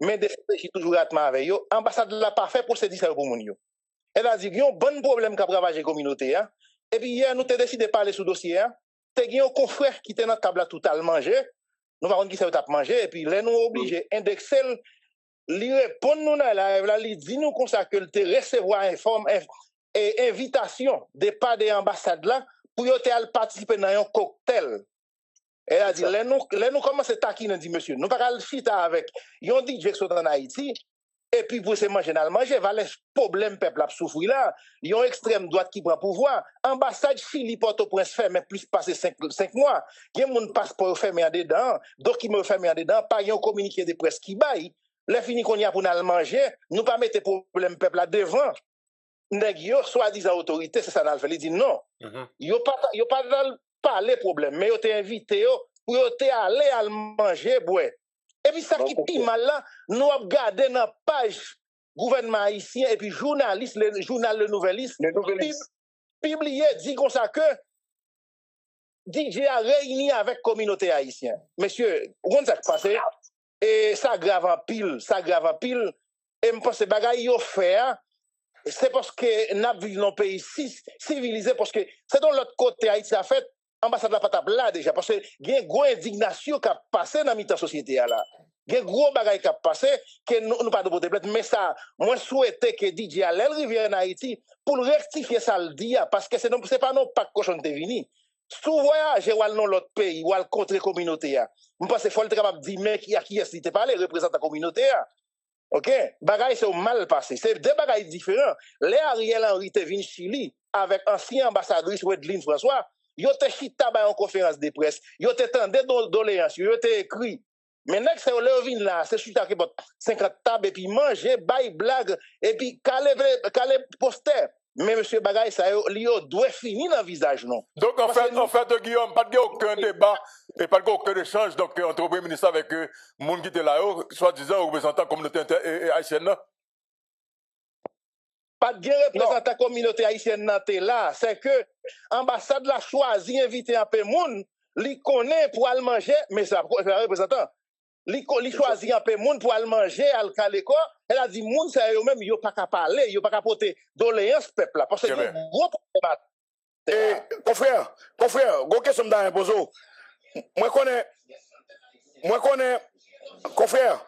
mais des qui toujours rattement avec eux. L'ambassade l'a pas fait pour se dire ça pour moun yo. Elle a dit qu'il y a un bon problème qui a ravagé la communauté. Et puis hier, nous avons décidé de parler sur le dossier. Il y a un confrère qui était dans la table tout à manger. Nous ne savons pas qui c'est manger. Et puis là, nous sommes obligés d'indexer. Il répond nous dans la live, il dit nous comme ça que le recevoir et invitation de pas des ambassades là pour participer dans un cocktail. Elle a dit, là nous commençons à taquiner, dit monsieur, nous ne pouvons pas chita avec, ils ont dit que sont en Haïti, et puis pour se manger dans le manger, va les problèmes peuple à souffrir là, ils ont extrême droite qui prend pouvoir, ambassade Chili Port-au-Prince fermé plus passé 5 mois, il y a mon passeport fermé en dedans, documents fermé en dedans, pas un communiqué de presse qui baille, les fini qu'on y a pour nous manger, nous pas mettre problème peuple là devant. Nèg yo soi-disant autorité, c'est ça n'a fait, il dit non. Yo pas dans parler problème, mais yo t'es invité pour yo t'es aller à manger boire. Et puis ça qui pire mal là, nous avons gardé dans page gouvernement haïtien et puis journaliste le journal Le Nouvelliste publié dit comme ça que DJ a réuni avec communauté haïtienne. Monsieur, on ça passé et ça grave en pile, et me pense bagay yo fait c'est parce que nous vivons dans un pays civilisé, parce que c'est dans l'autre côté Haïti a fait, l'ambassade de la patate là déjà, parce que il y a une grosse indignation qui a passé dans la société là. Il y a un gros bagage qui a passé, que nous pas de beauté plainte, mais ça, moi souhaitais que DJ Alel revienne en Haïti pour rectifier ça le dire, parce que c'est pas non pas cochon de venir. Sous voyage, ou dans l'autre pays, ou contre la communauté, je pense qu'il faut être capable de dire, mais qui est-ce pas les représentants de la communauté? OK, bagay c'est mal passé. C'est deux bagages différents. Les Ariel Henry te vin Chili avec ancien ambassadrice Wedline François, yo te chita ba en conférence de presse, yo te tendé doléance, yo te écrit. Maintenant que c'est le vin là, c'est chita qui 50 tables et puis manger, bail blague et puis caler poster. Mais monsieur Bagay, ça doit finir dans le visage, non? Donc, en fait, Guillaume, pas de aucun débat et pas aucun échange donc, entre le Premier ministre avec les gens qui étaient là, soi-disant représentant la communauté haïtienne. Pas de représentant de la communauté haïtienne là, c'est que l'ambassade l'a choisi d'inviter un peu de monde, il connaît pour aller manger, mais c'est un représentant. Il choisit un peu de monde pour aller manger, aller caler quoi. Elle a dit, moun c'est eux-mêmes, ils n'ont pas qu'à parler, ils n'ont pas qu'à porter doléance peuple là. Parce que c'est un gros problème. Confrère, gros question dans un pozo. Moi connais, confrère,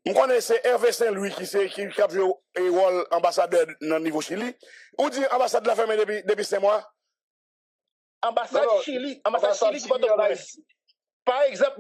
je connais c'est Hervé Saint-Louis qui a joué le rôle ambassadeur dans le niveau Chili. Ou dit ambassade de la ferme depuis 5 mois? Ambassade Chili qui va te par exemple,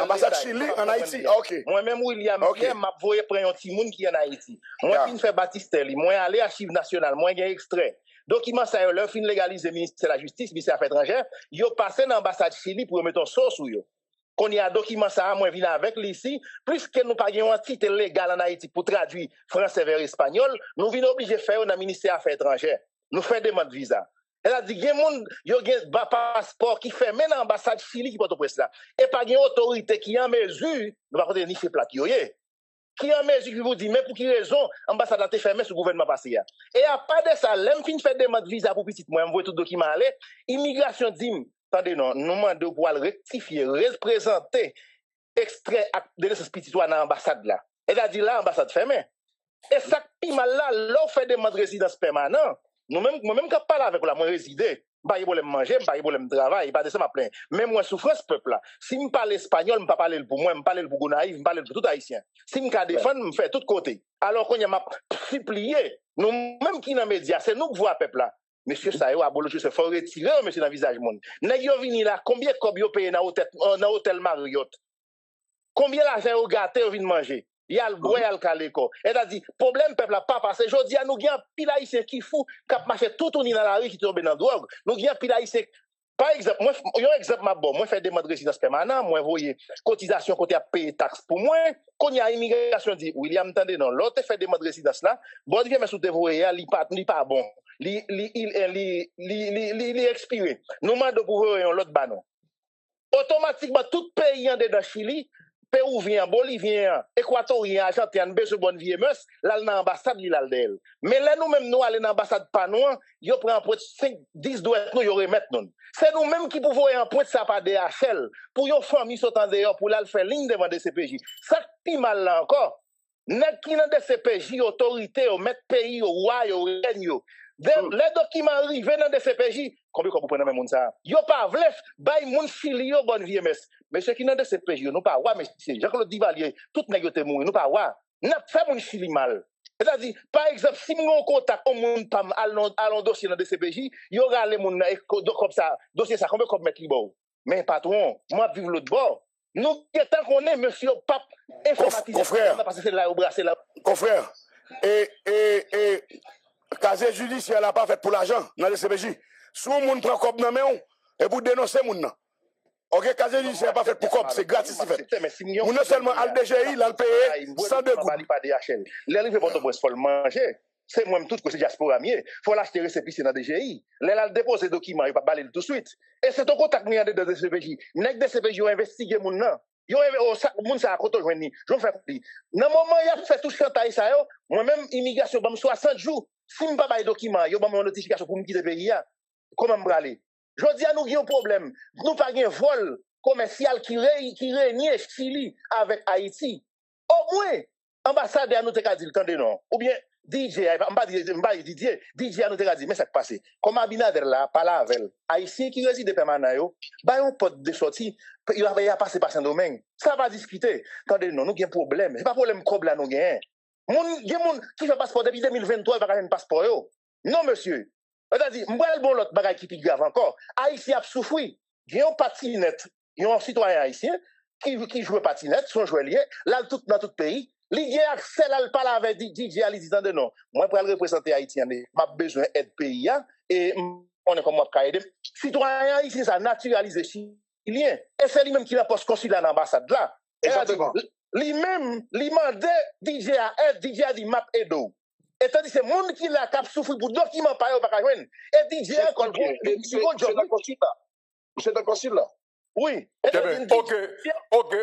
ambassade Chili en Haïti. OK. Moi-même, William, Pierre, m'a voyé prendre un petit monde qui est en Haïti. Moi, je fais Batistelli. Moi, aller à Archives nationales. Moi, j'ai extrait. Document ça, leur fin légaliser le ministère de la Justice, ministère des Affaires étrangères. Yo passé dans l'ambassade Chili pour mettre un sauce sur yo. Qu'on y a document ça, moi, viens avec ici. Puisque nous pas un titre légal en Haïti pour traduire français vers espagnol, nous venons obligés de faire dans le ministère des Affaires étrangères. Nous faisons demande de visa. Elle a dit, il y a un passeport qui fait même l'ambassade Chili qui porte au presse là. Et pas une autorité qui est en mesure, nous va pas nicher plat qui est en mesure qui vous dit, mais pour quelle raison l'ambassade a été fermée sur le gouvernement passé. Et à part de ça, l'homme fin fait des demandes de visa pour petit, moi, je vois tout document aller, immigration dit, attendez, non, nous demandons pour rectifier, représenter, extrait de ce petit dans l'ambassade là. Elle a dit là, l'ambassade fermée. Et ça, puis mal là, l'on fait des demandes de résidence permanente. Moi-même, quand je parle avec la, moi, résider, pas de problème manger, pas de problème travail, pas de ça, ma plainte. Mais moi, souffrance, peuple là. Si je parle espagnol, je ne parle pas pour moi, je parle pour Gonaïf, je parle pour tout haïtien. Si je me défendre, je fais tout côté. Alors qu'on y a supplié, nous-mêmes qui dans les médias, c'est nous qui voyons peuple là. Monsieur Sayo, à Bolocho, il faut retirer, monsieur, dans le visage monde. Nèg yo vini là, combien de cob yo payé dans l'hôtel Marriott? Combien d'argent yo gâté, yo vini manger? il y a le bois, il y a le caléco. Et t'as dit, problème, peuple n'a pas passé. Je dis à nous, il y a un pile haïtien qui fou, qui a marché tout tourné dans la rue, qui tombe dans la drogue. Nous, il y a un pile haïtien. Par exemple, moi, il y a un exemple, moi, je fais des modes de résidence permanente, moi, voyez, cotisation, côté à payer taxes pour moi, quand il y a immigration, dit, William, attendez, non, l'autre fait des modes de résidence là, bon, il vient, mais sous tes voyez, il pas bon. Il expiré. Nous demandons pour voir l'autre banon. Automatiquement, tout pays en dedans Chili, Péruvien, Bolivien, Équatorien, Argentin, besoin de bonne vie meus, là, dans l'ambassade, il a d'elle. Mais là, nous-mêmes, nous, aller dans l'ambassade pas nous, ils prennent pour 5, 10 doigts, nous, ils remettent nous. C'est nous-mêmes qui pouvons en point ça par DHL, pour yon famille sautant dehors, pour là, faire ligne devant des CPJ. Ça, qui mal là encore. Net qui dans des CPJ, autorité, au mettre pays, au roi, au règne, les documents arrivent dans des CPJ, combien vous prenez même ça? Yo pas vlef, bay moun Chili yo bonne vie mes. Mais ceux qui dans des CPJ, nous pas wa monsieur Jean-Claude Duvalier, tout nèg yo te mouri, nous pas wa. N'a fait moun Chili mal. C'est-à-dire par exemple, si mon contact au moun pam allons dossier dans des CPJ, yo rale moun comme ça, dossier ça combien comme mettre libo. Mais patron, moi vivre l'autre bord. Nous tant qu'on est monsieur pape informatisé. Confrère, parce que c'est là au bras, c'est là. Confrère, et casier judiciaire n'a pas fait pour l'argent dans le CPJ. Si on moun prend comme dans main et pour dénoncer moun nan. OK, casier judiciaire pas fait pour comme c'est gratis fait. Moun non seulement al DGI, là le payer 102 gouttes. Pas DHL. L'arrivé pour ton faut le manger. C'est moi tout que c'est diaspora mieux. Faut l'acheter récépissé dans DGI. Là le déposer document, il pas baler tout de suite. Et c'est ton contact mi de DCPJ. Nèg DCPJ ont investigué moun nan. Yo moun sa côté joindre. Je fais dans moment il a fait tout chantage ça yo, moi-même immigration bam 60 jours. Si je ne pas de document, je vais une notification pour me quitter le pays. Comment me aller? Je dis à nous qu'il y a un problème. Nous pas un vol commercial qui règne Chili avec Haïti. Au moins, l'ambassade a nous dit le non. Ou bien, DJ, DJ a nous dit, mais ça qui passe. Comme Abinader là, pas la avec Haïtien qui réside permanent, bah un pote de sortie, il va passer par Saint-Domingue. Ça va discuter. Attendez, non, nous avons un problème. C'est pas un problème comme là, nous avons. Il y a des gens qui fait passeport depuis 2023, il va avoir un passeport. Non, monsieur. C'est-à-dire, moi, le bon l'autre bagage qui est grave encore. Haïtien a souffert. Il y a un patinette, il y a un citoyen haïtien qui joue patinette, son joaillier, là, dans tout pays. Il y a accès là, il parle avec DJ, il dit non. Moi, pour le représenter Haïtien, j'ai besoin d'aide pays, et on est comme moi, citoyen haïtien, ça naturalisé chilien. Et c'est lui-même qui a poste consulat dans l'ambassade là. Exactement. Lui-même, lui mandait DJ à aide, DJ a dit map edo. Et tandis c'est monde qui l'a cap souffrir pour document pas yo pas joindre. Et DJ a kon c'est dans consulat. Oui. OK.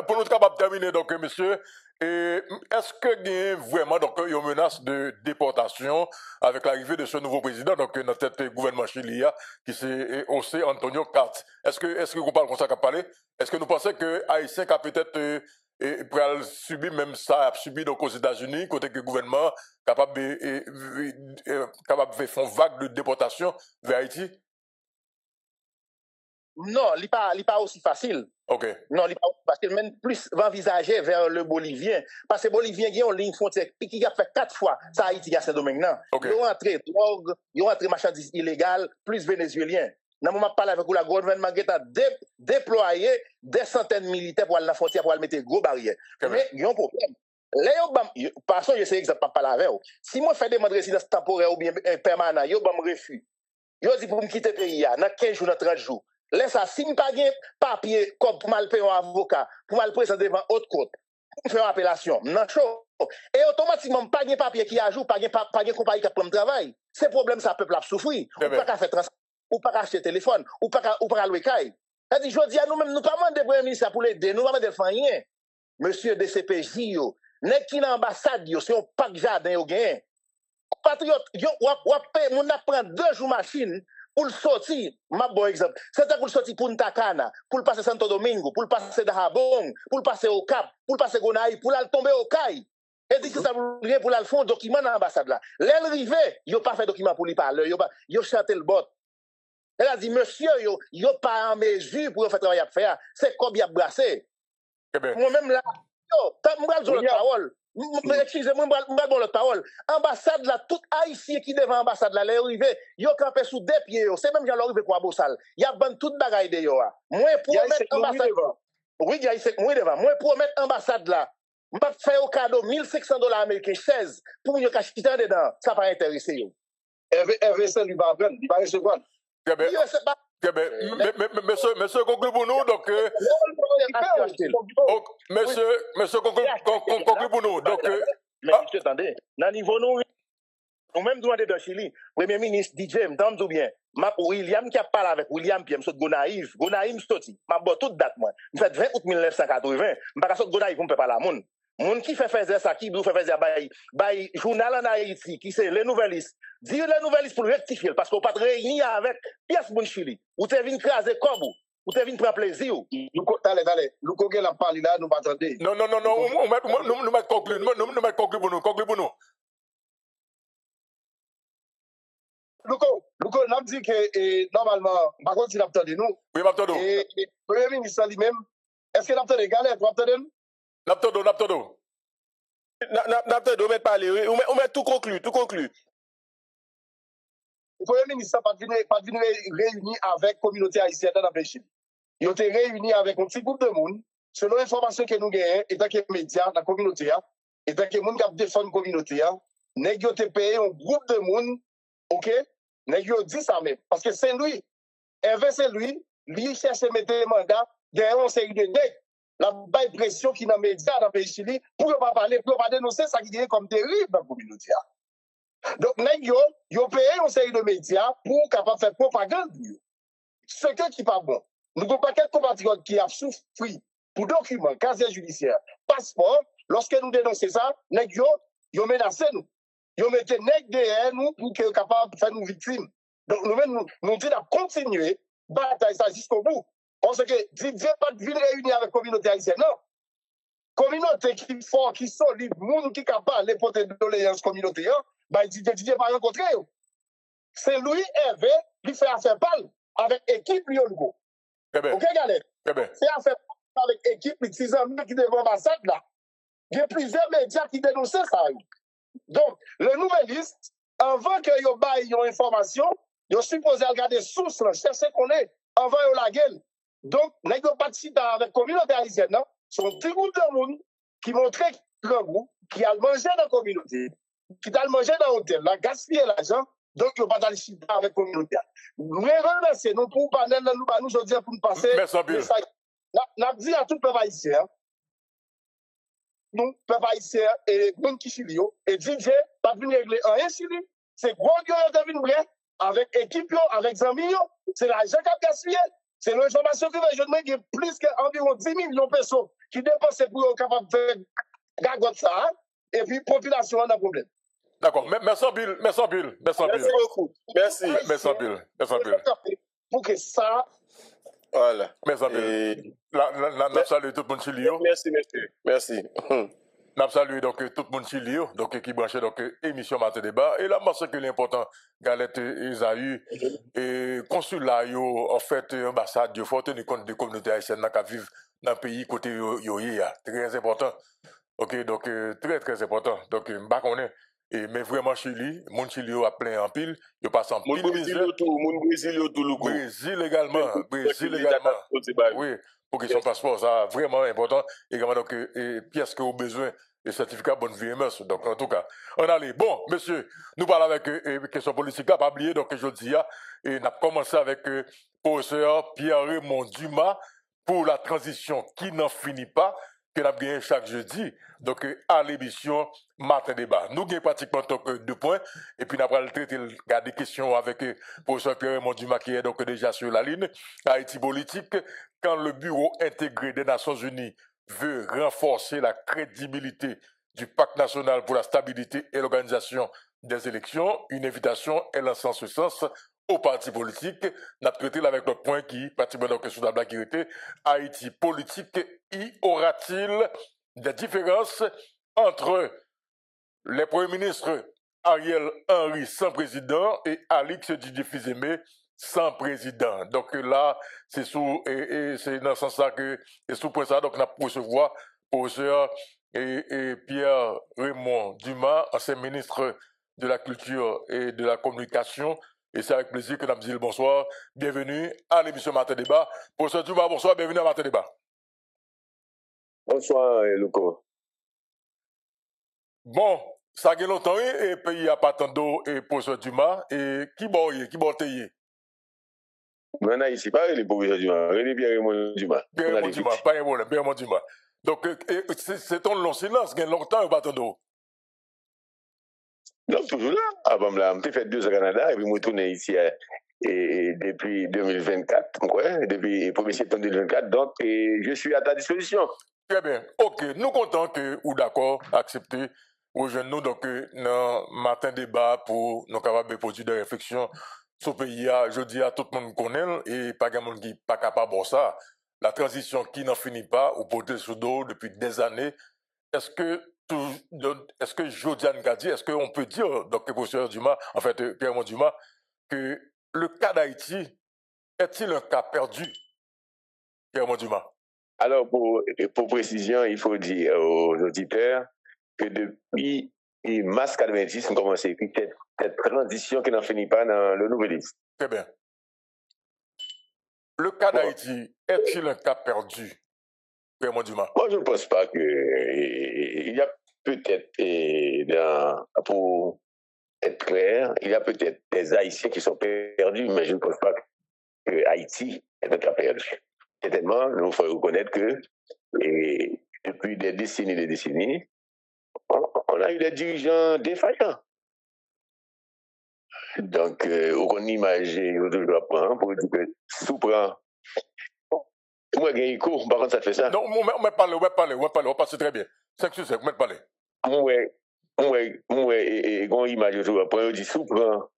Pour nous capable de terminer donc monsieur, est-ce que il y a vraiment donc une menace de déportation avec l'arrivée de ce nouveau président donc dans tête gouvernement chilien qui c'est José Antonio Cast. Est-ce que vous parlez comme ça qu'a parlé? Est-ce que nous pensez que Haïtien a peut-être pour subir même ça a subi donc aux États-Unis côté que le gouvernement capable de faire une vague de déportation vers Haïti? Non, il n'est pas aussi facile. OK. Non, il n'est pas aussi facile. Même plus envisager vers le Bolivien. Parce que le Bolivien, il y a une ligne frontière qui a fait 4 fois ça Haïti à Saint-Domingue. Okay. Ils ont entré drogue, ils ont entré marchandises illégales, plus vénézuéliens. Dans le moment où je parle avec vous, le gouvernement a déployé des centaines de militaires pour aller dans la frontière, pour aller mettre des gros barrières. Mais il y a un problème. Par exemple, je sais exactement pas avec vous. Si moi je fais des demandes de résidence temporaire ou bien permanent, je me refuse. Je dis pour me quitter le pays, dans 15 jours, dans 30 jours. Laisse ça, si je n'ai pas de papier comme pour mal payer un avocat, pour mal présenter devant haute cour, pour faire une appellation, non chaud. Et automatiquement, pas de papier qui ajoute, pas de compagnie qui prend le travail. C'est problème, ça peuple a souffrir. Ou pas faire transport, ou pas acheter téléphone, ou pas louer caille. C'est-à-dire, je dis à nous-mêmes, nous ne pas demander premier ministre pour l'aider, nous ne pas demander rien. Monsieur DCPJ, n'est qui dans l'ambassade, c'est un pack jardin au gain. Patriote, on apprend 2 jours machine pour le sortir. Ma bon exemple, c'est pour le sortir pour Ntacana, pour le passer Santo Domingo, pour le passer Dahabong, pour le passer au Cap, pour le passer Gonaï, pour le tomber au Caille. Et dit que ça voulait pour le faire un document dans l'ambassade là. L'arrivée, il n'a pas fait document pour lui parler, il a chanté le bot. Elle a dit, monsieur, il n'a pas en mesure pour faire travail à faire. C'est comme il a brassé. Moi-même là, je vais parole. Excusez-moi, je vais parole. Ambassade là, tout Haïtien qui devant l'ambassade là, l'arrivée, il a campé sous 2 pieds. C'est même j'en arrivé pour Abossal. Il y a ban toute bagaille de yo. Moi, pour mettre ambassade. Oui, il y a moi devant. Moi, pour mettre ambassade là. m'a fait au cadeau $1,500 américains chaise pour yon kachita dedans, ça pas intéressé yo. Hervé Saint-Louis va prendre, il va recevoir. Très bien. Yo, c'est pas Très bien. Monsieur, conclue pour nous. Donc, monsieur, conclue pour nous. Donc, mais monsieur, attendez, dans niveau nous même demandé dans Chili, Premier ministre DJ, m'entend ou bien, William qui a parlé avec William Pierre, m'sot Gonaïve Stoti, m'a bon toute date moi. M'fait 20 août 1980, m'pas sot Gonaïve m'pe parler moun. Moun qui fait faire ça qui fait faire bay journal en Haïti qui c'est les nouvellistes. Dire les nouvellistes pour rectifier parce qu'on pas réunir avec pièce moun Chili. Ou te vinn craser comme ou te vinn prendre plaisir. Allez, nous coquons la parler là, nous pas attendre. Non, nous mettre conclure, nous mettre conclure pour nous. Luko, n'a dit que normalement, par contre, il a entendu nous. Oui, m'attendons. Et le Premier ministre lui-même, est-ce qu'il a entendu Galette, vous entendez? N'attendons. N'attendons, mais parler, on met tout conclu. Le Premier ministre n'a pas venu réunir avec la communauté haïtienne dans le pays. Il a été réuni avec un petit groupe de monde, selon l'information que nous avons, étant que médias, la communauté, étant que les gens qui défendent la communauté, nous avons payé un groupe de monde, ok? Nous avons dit ça même. Parce que c'est lui, Hervé Saint-Louis, lui cherche à mettre un mandat derrière une série de nègres. La baille pression qui dans les médias dans le pays Chili pour ne pas parler, pour ne pas dénoncer ça qui est comme terrible dans la communauté. Donc, nous avons payé une série de médias pour capable faire propagande. Ce qui n'est pas bon. Nous n'avons pas quelques compatriotes qui ont souffert pour documents, casier judiciaire, passeport. Lorsque nous dénonçons ça, nous avons menacé nous. Ils mettent des nègres derrière nous pour qu'ils soient capables de faire nous victimes. Donc, nous disons de continuer, bataille ça jusqu'au bout. Parce que Didier pas de ville réunie avec la communauté haïtienne, non. Communauté qui est fort, qui est solide, monde qui est capable de porter de doléances communautaire, Didier pas rencontré. C'est lui, Hervé, qui fait affaire pâle avec l'équipe Lyongo. Ok, Galette? C'est affaire pâle avec l'équipe, les 6 amis qui devant l'ambassade là. Il y a plusieurs médias qui dénoncent ça. Donc, le nouvelliste, avant que yo baille yon information, yo supposé regarder source là, chercher qu'on est, avant yo la gueule. Donc, nous n'avons pas de sida avec la communauté haïtienne, non? C'est un petit groupe de monde qui montrait le groupe, qui a mangé dans la communauté, qui a mangé dans l'hôtel, qui a gaspillé l'argent, donc il n'y a pas de sida avec la communauté. Nous remercions, nous pour parler de nous, je dis pour nous passer. Merci bien. Nous avons dit à tout le peuple haïtien, nous, peuple haïtien et les gens qui sont Chili, et DJ, pas venir régler un Chili, c'est gros qui ont venir avec l'équipe, avec les amis, c'est l'argent qui a gaspillé. C'est l'information que je demande, il y a plus qu'environ 10 millions de personnes qui dépensent pour être capables de faire gagote ça, et puis la population a un problème. D'accord, merci Bill. Merci beaucoup. Merci Bill. Pour que ça... Voilà. Merci Bill. Nous saluons tout le monde Chili. Merci, monsieur. Merci. Nous saluons donc tout le monde Chili, donc qui branche donc émission Matin Débat. Et là, moi, ce qui est important, Galette Esaü, et consulat, en fait, ambassade, il faut tenir compte des communautés haïtiennes qui vivent dans le pays côté Yoye. Très important. Ok, donc très important. Donc, je connais. Mais vraiment, Chili, mon Chili a plein en pile, il passe en pile. Brésil également. Oui, pour qu'ils son passeport, ça vraiment important. Également, donc, pièces que vous avez besoin. Et certificat bonne vie et mœurs. Donc, en tout cas, on allait. Bon, monsieur, nous parlons avec question politique, pas oublier, donc, je dis, et on a commencé avec professeur Pierre-Raymond Dumas pour la transition qui n'en finit pas, que nous avons gagné chaque jeudi, donc, à l'émission Matin Débat. Nous avons pratiquement 2 points, et puis nous avons traité des questions avec professeur Pierre-Raymond Dumas qui est donc déjà sur la ligne. Haïti politique, quand le bureau intégré des Nations Unies veut renforcer la crédibilité du pacte national pour la stabilité et l'organisation des élections, une invitation est lancée en ce sens aux partis politiques. Nous avons traité avec notre point qui, pratiquement donc sur la blague qui était, Haïti politique, y aura-t-il des différences entre les premiers ministres Ariel Henry sans président et Alix Didier Fils-Aimé sans président. Donc là, c'est c'est dans ce sens-là que, et sous point ça, donc on a pu recevoir professeur et Pierre-Raymond Dumas, ancien ministre de la Culture et de la Communication. Et c'est avec plaisir que nous avons dit le bonsoir. Bienvenue à l'émission Matin Débat. Professeur Dumas, bonsoir, bienvenue à Matin Débat. Bonsoir, Luco. Bon, ça fait longtemps et pays a pas tant d'eau et professeur Dumas et qui bon teye? Moi, ici, pas les professeurs Dumas, les Pierre-Raymond Dumas. Pierre Dumas, pas un problème, Pierre Dumas. Donc c'est un long silence, il y a longtemps et pas tant d'eau. Non, toujours là. Avant là, j'ai fait 2 ans au Canada et puis je suis tourné ici et depuis 2024, depuis le 1er septembre 2024, donc je suis à ta disposition. Très bien. Ok, nous comptons que ou d'accord, accepter, rejoindre nous donc dans matin débat pour nous capables de produire des réflexions sur le pays. Je dis à tout le monde connaît et pas de monde qui pas capable de ça. La transition qui n'en finit pas ou porter sous dos depuis des années. Est-ce que Jodiane Gadi, est-ce qu'on peut dire, donc professeur Dumas, en fait Pierre Dumas, que le cas d'Haïti est-il un cas perdu, Pierre Dumas? Alors, pour précision, il faut dire aux auditeurs que depuis mars 90, on commence à écrire cette transition qui n'en finit pas dans le Nouveliste. Très bien. Le cas d'Haïti est-il un cas perdu, Pierre Dumas? Moi, je ne pense pas il y a peut-être, pour être clair, il y a peut-être des Haïtiens qui sont perdus, mais je ne pense pas que Haïti est un cas perdu. Certainement, il faut reconnaître que depuis des décennies, on a eu des dirigeants défaillants. Donc, on imagine, on doit prendre pour dire que sous-prend. Moi, j'ai un écho, par contre, ça fait ça. Non, on va parler, on passe très bien. 5 sur 5, on va parler. Moi, j'ai image, on dit sous-prend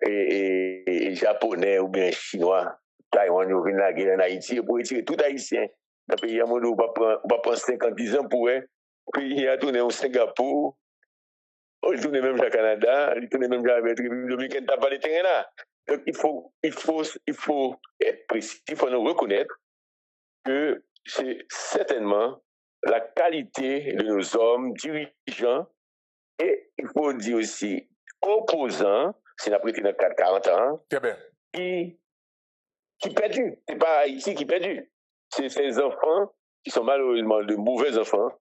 et japonais ou bien chinois. Taïwan, nous venons la guerre en Haïti pour retirer tout Haïtien. Dans le pays, on va prendre 50 ans pour eux. Puis il a tourné au Singapour, il tourne même au Canada, il tourne même à la République dominicaine, t'as pas les terrains là. Donc il faut être précis, il faut nous reconnaître que c'est certainement la qualité de nos hommes dirigeants et il faut dire aussi opposants, c'est la prêté dans 40 ans, qui perdu. C'est pas Haïti qui perdu. C'est ces enfants qui sont malheureusement de mauvais enfants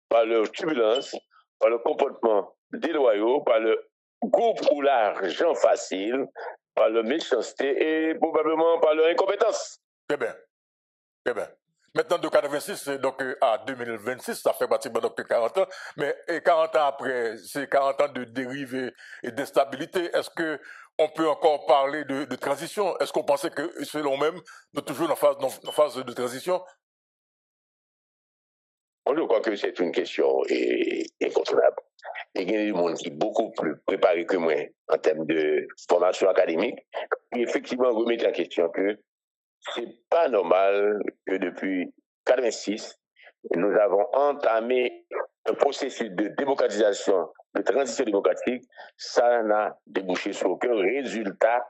par leur turbulence, par leur comportement déloyaux, par leur goût pour l'argent facile, par leur méchanceté et probablement par leur incompétence. Très bien. Très bien. Maintenant, de 86 donc, à 2026, ça fait pratiquement donc 40 ans, mais 40 ans après, c'est 40 ans de dérive et d'instabilité. Est-ce qu'on peut encore parler de transition? Est-ce qu'on pensait que, selon même, nous toujours en phase de transition? Je crois que c'est une question incontournable. Il y a des gens qui sont beaucoup plus préparés que moi en termes de formation académique. Et effectivement, vous mettez en question que c'est pas normal que depuis 86, nous avons entamé un processus de démocratisation, de transition démocratique. Ça n'a débouché sur aucun résultat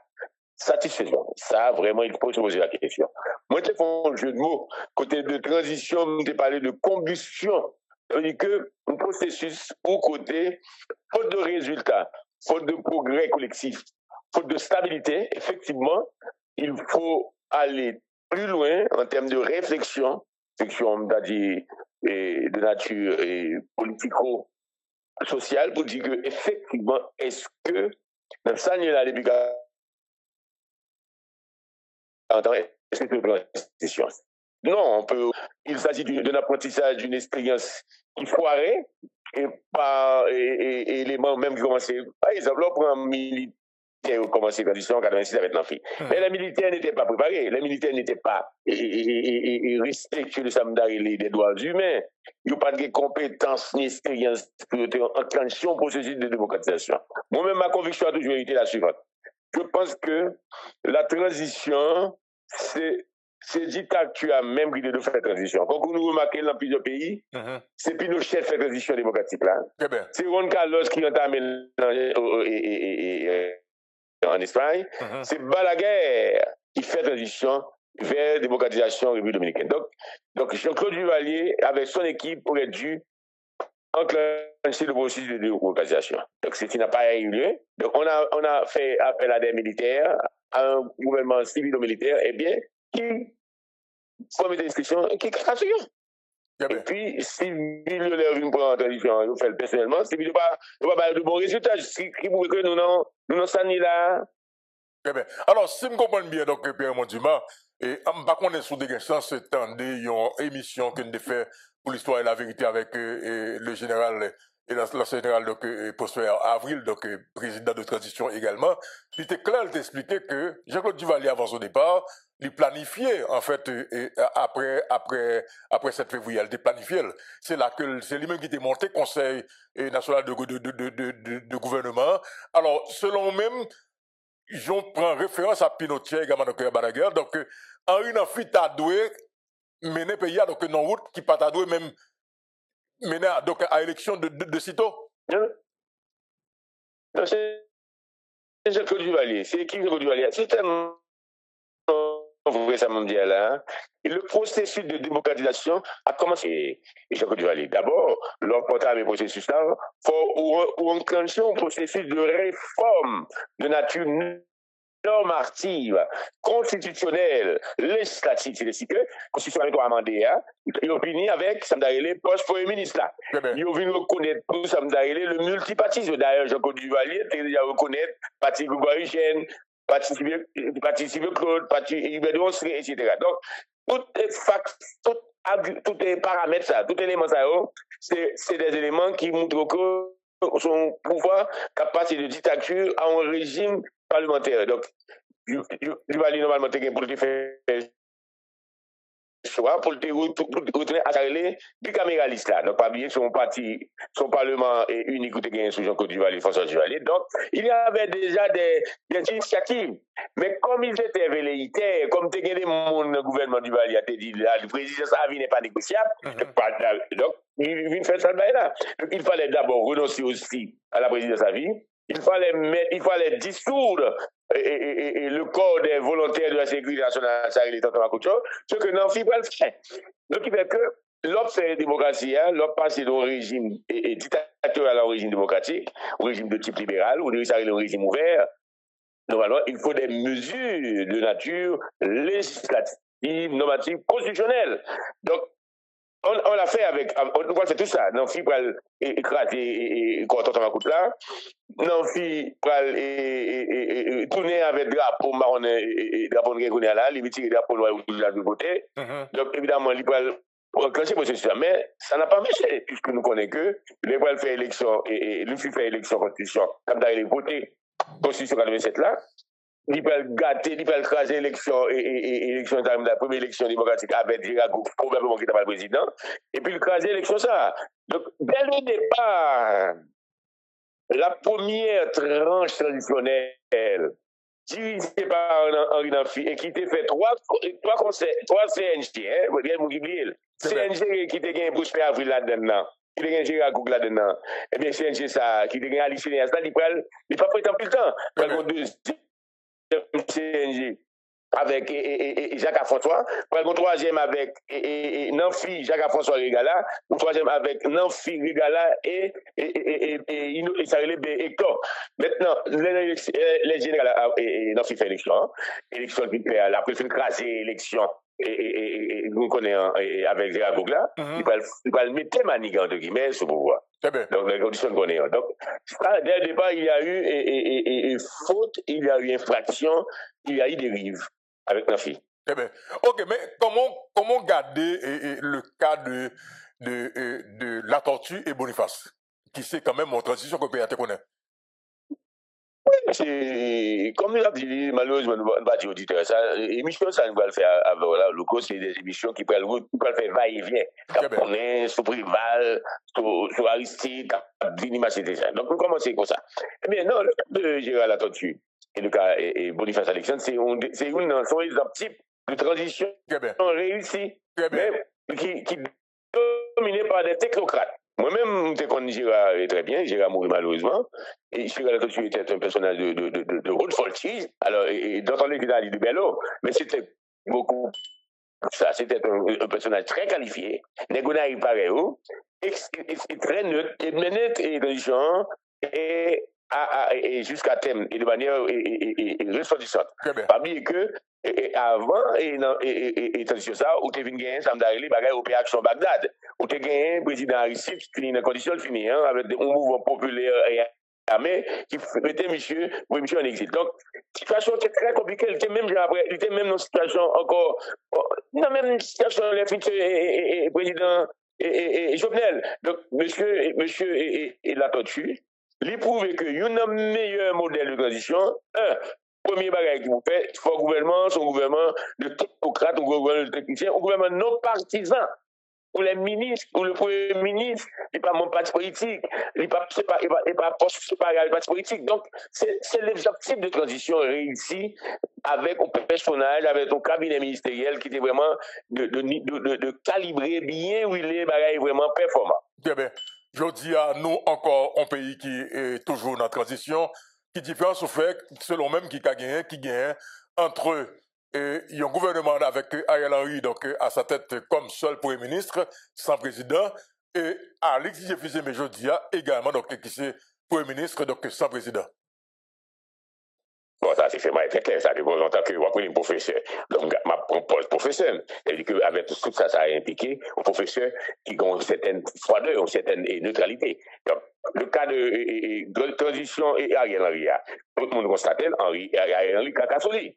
satisfaisant. Ça, vraiment, il faut se poser la question. Moi, je fais un jeu de mots. Côté de transition, je parlé de combustion. C'est-à-dire que un processus où côté, faute de résultats, faute de progrès collectif, faute de stabilité, effectivement, il faut aller plus loin en termes de réflexion, c'est-à-dire de nature politico-sociale, pour dire que effectivement, est-ce que dans ça, il y a depuis 40 ans, est-ce que c'est une transition? Non, il s'agit d'un apprentissage, d'une expérience qui foirait et par éléments même qui commençaient. Par exemple, on prend un militaire qui a commencé la transition en 86 avec l'enfant. Mais les militaires n'étaient pas préparés, les militaires n'étaient pas respectueux de samedari des droits humains. Ils n'ont pas de compétences ni expérience pour enclencher un processus de démocratisation. Moi-même, ma conviction a toujours été la suivante. Je pense que la transition, c'est dictature même qui de faire transition. Quand nous remarquons dans plusieurs pays, c'est Pinochet qui fait transition démocratique là. C'est Juan Carlos qui entame en Espagne. C'est Balaguer qui fait transition vers démocratisation en République dominicaine. Donc Jean-Claude Duvalier, avec son équipe, aurait dû enclencher le processus de démocratisation. Donc, c'est qui n'a pas eu lieu. Donc, on a fait appel à des militaires, à un gouvernement civilo-militaire, eh bien, qui formait des discussions, qui est Très Et bien. puis, si millionnaire vient prendre en tradition, il fait le personnellement, si il ne pas de bons résultats, qui prouve que nous n'avons ça ni là. Très bien. Alors, si je comprends bien, donc, Pierre Monduma, et je ne sais pas qu'on est sous des sens tendez une émission que nous fait pour l'histoire et la vérité avec le général et l'ancien général donc, Prosper Avril, donc président de transition également. Il était clair d'expliquer que Jean-Claude Duvalier, avant son départ, il planifiait, en fait, après 7 février, il planifié. C'est là que c'est lui-même qui était monté conseil national de gouvernement. Alors, selon même, j'en prends référence à Pinochet également donc Balaguer. Donc Henri Nanfi t'a doué mener pays donc non route qui pas t'a doué même mener donc à élection de sitôt. Non, c'est Jean-Claude Duvalier. C'est qui Jean-Claude Duvalier? C'est tellement vrai ça me dit là. Hein. Et le processus de démocratisation a commencé. Et Jean-Claude Duvalier. D'abord, l'emportant le processus là, faut enclencher un processus de réforme de nature normative, constitutionnelle, législative, c'est que la Constitution doit amender, hein, il a fini avec Samdaïlé, post-premier ministre là. Il a vu reconnaître tout Samdaïlé, le multipartisme. D'ailleurs, Jean-Claude Duvalier, il a déjà reconnaître Parti Grégoire Eugène, Parti Civil Claude, Parti Hubert de Onsré, etc. Donc, tous les paramètres, ça, tous les éléments, ça, c'est des éléments qui montrent que son pouvoir capacité de dictature à un régime parlementaire. Donc, Duvalier normalement pour le faire choix pour le retourner à parler bicaméraliste là. Donc, pas oublier son parti, son parlement est unique qui gagné sous Jean-Claude Duvalier, François Duvalier. Donc, il y avait déjà des initiatives. Mais comme ils étaient velléitaires, comme tu gagné mon gouvernement Duvalier a dit là, le président Savi n'est pas négociable, donc, il vient faire ça là. Donc, il fallait d'abord renoncer aussi à la présidence Savi. Il fallait dissoudre le corps des volontaires de la sécurité nationale, ça il est en ce que Nanfi va le faire. Donc il fait que l'op c'est démocratie, l'op passe d'un régime dictatorial à un régime démocratique, un régime de type libéral, ou de ça un régime ouvert. Normalement, il faut des mesures de nature législative, normative, constitutionnelle. Donc on l'a fait avec, on va faire tout ça. Nanfi va écraser quand on va là. Nanfi va tourner avec drapeau marron et drapeau de là, il va tirer drapeau noir de l'autre côté. Donc évidemment, il va enclencher le processus. Mais ça n'a pas marché, puisque nous connaissons que il va faire élection et lui fait élection constitution, comme dans les votés constitution 87 là. Il peut gâter, il peut écraser l'élection élection la première élection démocratique avec Girago, probablement qui n'était pas le président, et puis écraser l'élection ça. Donc, dès le départ, la première tranche traditionnelle, dirigée par Henri Nanfi, et qui était fait trois CNG, CNG qui était gagné pour Prosper Avril là-dedans. Qui était Girago là-dedans. Eh bien, CNG ça, qui était gagné Alice Néas là, il ne pas prêter plus de temps. Par contre, CNG avec Jacques François, pour le troisième avec Nanfi, Jacques François Regala, le troisième avec Nanfi Regala et ça relève Hector. Maintenant, les généraux, Nanfi fait élection, élection qui fait la préférence craser élection. Et nous connaissons avec Gérard Gougla, il va le mettre manigan entre guillemets sous pouvoir. Donc, les conditions qu'on est. Donc, dès le départ, il y a eu faute, il y a eu infraction, il y a eu dérive avec Nanfi. Très bien. Ok, mais comment garder le cas de la tortue et Boniface, qui c'est quand même en transition que le pays connaît? C'est comme il a dit, malheureusement, nous ne pas dire auditeur. Ça, émission, ça nous va le faire avec le cours, c'est des émissions qui peuvent le faire va-et-vient. On est sur Prival, sur Aristide, c'est ça. Donc, nous commençons comme ça. Eh bien, non, le cas de Gérard la tortue et le cas et Boniface Alexandre, c'est un exemple type de transition réussie, mais qui dominé par des technocrates. Moi-même, je connais Gérard très bien, Gérard mouru malheureusement, et Gérard Latoutu était un personnage de haute voltige, alors, d'entendre qu'il a dit de Bello, mais c'était beaucoup ça, c'était un personnage très qualifié, Negona il paraît où, très neutre, et mené et intelligent, et et jusqu'à terme et de manière ressortissante. Très bien. Pas oublier que avant et transition ça, ou t'es venu gagner Sam Darili bagay opération Bagdad, ou t'es gagné président Aristide fini dans condition fini hein avec un mouvement populaire et armé qui mettait monsieur en exil. Donc situation était très compliquée, il était même après, il était même dans une situation encore dans même situation les futurs président Jovenel. Donc monsieur et la tortue, il prouve que y a un meilleur modèle de transition. Premier bagage qu'il vous fait, il faut un gouvernement, son gouvernement de technocrates, un gouvernement de techniciens, un gouvernement non partisan. Ou les ministres, ou le premier ministre, il n'est pas mon parti politique, il n'est pas poste séparé à parti politique. Donc, c'est l'objectif de transition réussi avec un personnage, avec un cabinet ministériel qui était vraiment de calibrer bien où il est, bagage vraiment performant. Très bien. Je dis à nous encore un pays qui est toujours dans la transition, qui différence au fait, selon même qui gagne entre un gouvernement avec Ariel Henry donc à sa tête comme seul premier ministre, sans président, et Alexis Jefizé Jodia également donc qui c'est premier ministre donc sans président. Bon, ça, c'est très clair, ça, en tant que professeur. Donc, ma propose professeur. C'est-à-dire qu'avec tout ça, ça a impliqué un professeur qui a une certaine froideur, une certaine neutralité. Donc, le cas de transition et Ariel Henry, tout le monde constate Ariel Henry Kakasoli.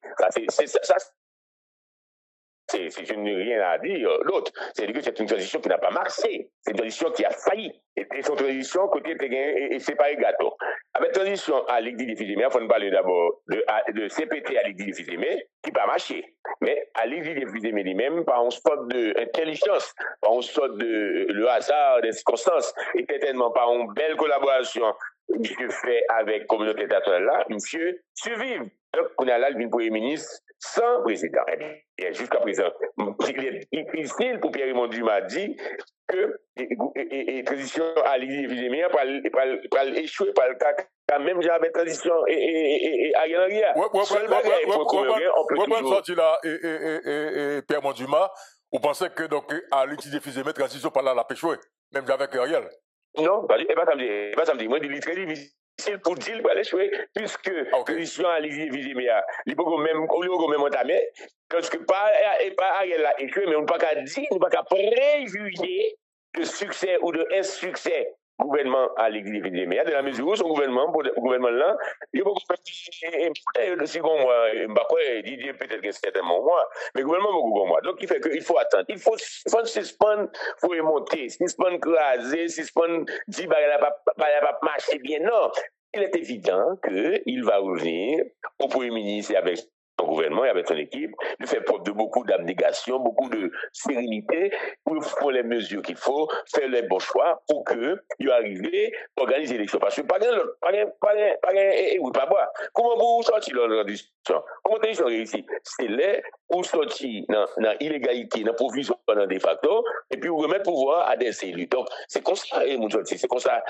Je n'ai rien à dire l'autre. C'est-à-dire que c'est une transition qui n'a pas marché. C'est une transition qui a failli. Et c'est une transition côté et séparé gâteau. Avec transition à l'Église des Fils-Aimés, il faut nous parler d'abord de CPT à l'Église des Fils-Aimés, qui n'a pas marché. Mais à l'Église des Fils-Aimés lui-même, par une sorte d'intelligence, par une sorte de le hasard des circonstances, et certainement par une belle collaboration que fait avec la communauté internationale là, monsieur survive. Donc, on a là le premier ministre sans président. Et jusqu'à présent, il est difficile pour Pierre-Raymond Dumas dit que la transition à l'Église des Fils-Aimés va échouer par le cas quand même j'avais transition et Ariel Henry. Pierre-Raymond Dumas, vous pensez que donc à l'Église des Fils-Aimés, transition par là la péchoué, même avec Ariel? Non, pas ça me dit. Moi, il est très difficile pour dire qu'il va échouer, puisque transition à l'Église des Fils-Aimés, il peut même entamer, parce que pas Ariel a échoué, mais on ne peut pas dire, on ne peut pas préjuger de succès ou de insuccès gouvernement à l'Église des Fils-Aimés, de la mesure où son gouvernement, pour le gouvernement là, il va peut-être de second mois, Didier peut-être que c'est certainement moi, mais le gouvernement beaucoup pour moi. Donc il fait qu'il faut attendre, il faut suspendre, il faut remonter, suspendre craser, suspendre dire bah elle va pas marcher bien. Non, il est évident qu'il va revenir au Premier ministre et avec son gouvernement et avec son équipe, de faire preuve de beaucoup d'abnégation, beaucoup de sérénité, pour faire les mesures qu'il faut, faire les bons choix pour que il arrive à organiser l'élection. Parce que pas boire. Comment vous sortir dans la discussion? Comment vous réussi? C'est là où sortir dans l'illégalité, dans la provision pendant de facto, et puis vous remettre pouvoir à des élus. Donc, c'est comme ça, c'est comme ça.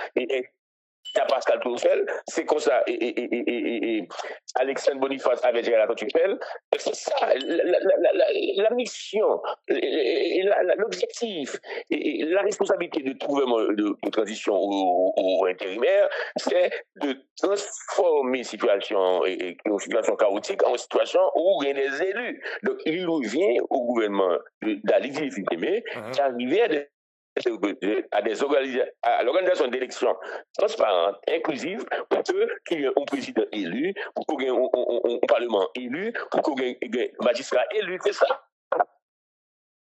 Il y a Pascal Tourfel, c'est comme ça, et Alexandre Boniface avec Gérard Tourfel, c'est ça, la mission, l'objectif, et la responsabilité de tout gouvernement de transition ou intérimaire, c'est de transformer une situation chaotique en situation où il y a des élus. Donc, il revient au gouvernement d'Alexis des Fils-Aimés d'arriver à l'organisation d'élections transparentes, inclusives, pour qu'il y ait un président élu, pour qu'il y ait un parlement élu, pour qu'il y ait un magistrat élu, c'est ça.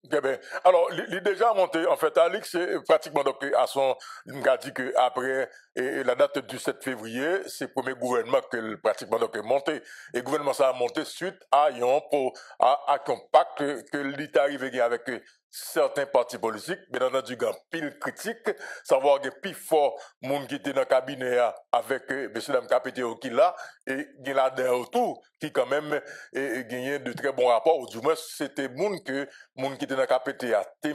Très bien. Alors, il est déjà monté, en fait, Alix, c'est pratiquement, donc, à son, il a dit qu'après la date du 7 février, c'est le premier gouvernement que pratiquement, donc, est monté. Et le gouvernement, ça a monté suite à un pacte que l'État est arrivé avec certains partis politiques, bien entendu, il y a pile critique, savoir qu'il y a plus fort monde qui était dans le cabinet avec M. Dame Capétéo qui là, et il y a là autour qui quand même gagné de très bons rapports, ou du moins c'était monde qui était dans le Capétéo. Il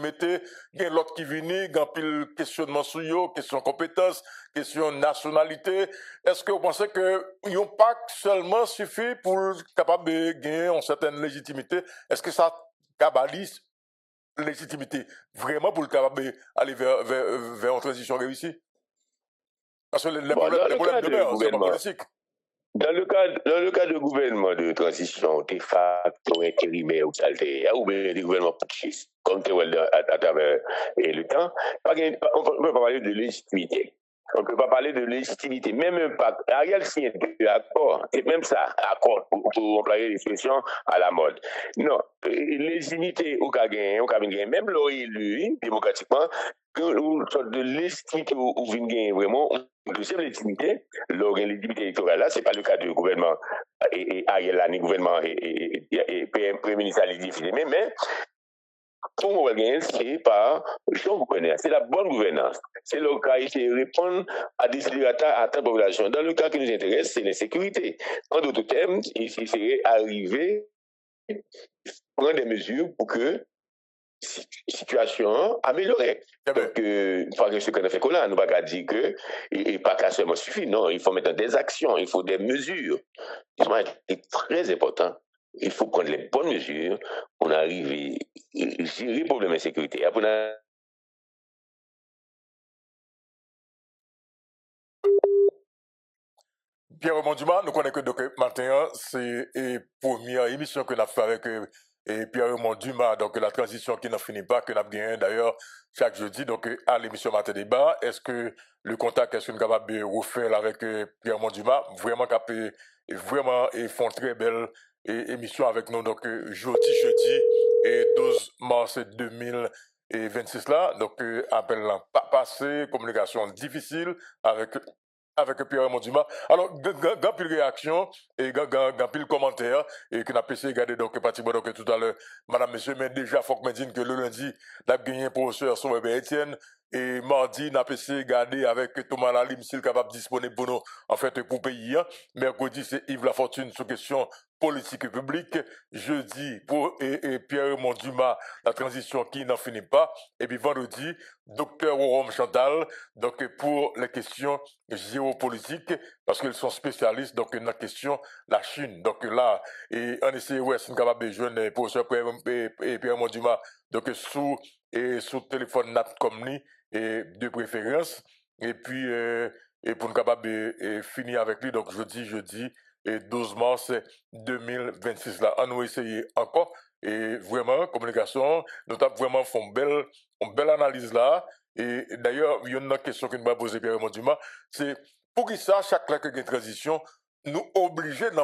y a l'autre qui venait, il y a pile questionnement sur eux, question compétence, question nationalité. Est-ce que vous pensez que un pacte seulement suffit pour capable de gagner une certaine légitimité? Est-ce que ça cabalise légitimité vraiment pour le capable d'aller vers une transition réussie? Parce que les Bon, problèmes demeurent, c'est pas politique. Dans le cas de gouvernement de transition, de facto intérimaire ou salté, ou bien des gouvernements putschistes, comme tu vois à travers le temps, on ne peut pas parler de légitimité. On ne peut pas parler de légitimité. Même pas. Ariel signe d'accord. C'est même ça, accord, pour employer l'expression à la mode. Non. Légitimité au cas gagné, même l'on élu démocratiquement, une sorte de légitimité ou vient vraiment une deuxième légitimité, l'organe légitimité électorale là, c'est pas le cas du gouvernement et Ariel ni gouvernement et Premier ministre Ali défini, mais pour moi, c'est par son gouvernance, c'est la bonne gouvernance. C'est le cas de répondre à des desiderata à ta population. Dans le cas qui nous intéresse, c'est l'insécurité. En d'autres termes, il serait arrivé à prendre des mesures pour que situation améliorée. Donc, pas que ce qu'on a fait là, nous ne pouvons pas dire que et pas qu'à seulement suffit. Non, il faut mettre des actions, il faut des mesures. C'est très important. Il faut prendre les bonnes mesures pour arriver à gérer le problème de sécurité. Pierre Monduma, nous connaissons que donc, matin, c'est la première émission que nous avons fait avec Pierre Monduma, donc la transition qui n'en finit pas, que nous avons gagné d'ailleurs chaque jeudi, donc à l'émission Matin Débat. Est-ce que le contact, est-ce que nous sommes capables de refaire avec Pierre Monduma, vraiment capable, vraiment, ils font très belle émission avec nous, donc jeudi, et 12 mars 2026 là, donc appel passé, communication difficile avec Pierre Monduma. Alors, grand pile réaction et grand pile commentaire et que n'a pas essayé de regarder donc pratiquement donc tout à l'heure, madame, monsieur, mais déjà, faut que me dise que le lundi, n'a gagné un professeur sur Étienne et mardi, n'a pas essayé de regarder avec Thomas Lalim s'il est capable disponible pour nous, en fait, pour pays. Mercredi, c'est Yves Lafortune sur question politique et publique. Jeudi, pour Pierre Monduma, la transition qui n'en finit pas. Et puis vendredi, docteur Orom Chantal, donc pour les questions géopolitiques, parce qu'ils sont spécialistes donc dans la question la Chine. Donc là, et on essaie ouais, c'est capable de joindre le professeur Pierre Monduma, donc sous téléphone nat comme ni et de préférence. Et puis et pour nous capable de finir avec lui, donc jeudi et 12 mars 2026 là. On va essayer encore et vraiment communication, nous avons vraiment fait une belle analyse là. Et d'ailleurs, il y a une question que nous va poser Pierre Monduma, c'est pour qui ça, chaque fois qu'il y a une transition, nous obligés de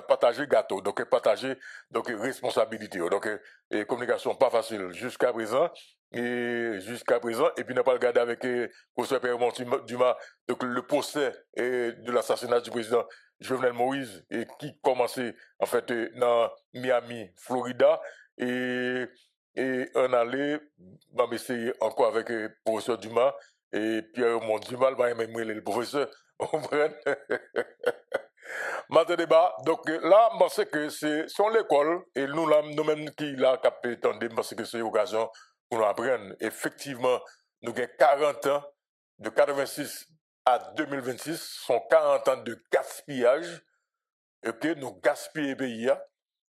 partager gâteau, donc partager donc responsabilité, donc et communication pas facile jusqu'à présent. Et puis n'a pas regardé avec professeur Pierre Monduma donc le procès de l'assassinat du président Jovenel Moïse et qui commençait en fait dans Miami, Florida et on allait essayer encore avec le professeur Dumas et Pierre Monduma, le professeur, on comprend. Matin débat, donc là, je pense que c'est son l'école et nous-mêmes qui l'a capté, je pense que c'est l'occasion pour nous apprendre. Effectivement, nous avons 40 ans, de 86 à 2026, sont 40 ans de gaspillage, et que nous gaspillons le pays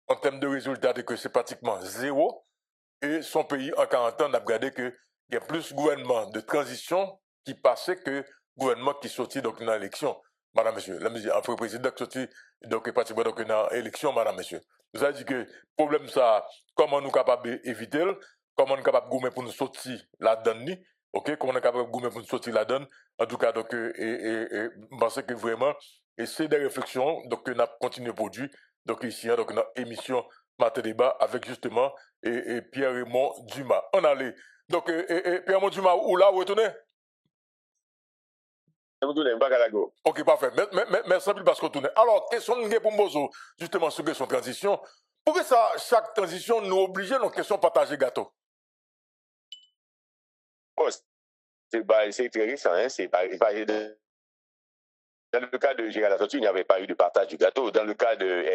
en termes de résultats, que c'est pratiquement zéro. Et son pays, en 40 ans, on a regardé qu'il y a plus de gouvernement de transition qui passait que gouvernement qui sortit donc dans l'élection. Madame, monsieur, après le président qui sortit donc pratiquement donc dans l'élection, madame, monsieur. Nous avons dit que le problème, ça, comment nous sommes capables d'éviter, comment nous sommes capables de gouverner pour nous sortir là-dedans, ok, comment nous sommes capables de gouverner pour nous sortir là-dedans. En tout cas, donc, je pense que vraiment, et c'est des réflexions donc, que nous avons continué à produire, donc ici, donc, dans l'émission Matin Débat avec justement et Pierre-Raymond Dumas. On allait. Donc, Pierre-Raymond Dumas, où là, où retourner? Ok, parfait. Merci parce qu'on tourne. Alors, question pour Mbozo, justement, sur question transition. Pourquoi ça, chaque transition nous oblige à nos questions partager gâteau? Oh, c'est très récent, hein? Dans le cas de Gérald Lafortune, il n'y avait pas eu de partage du gâteau. Dans le cas de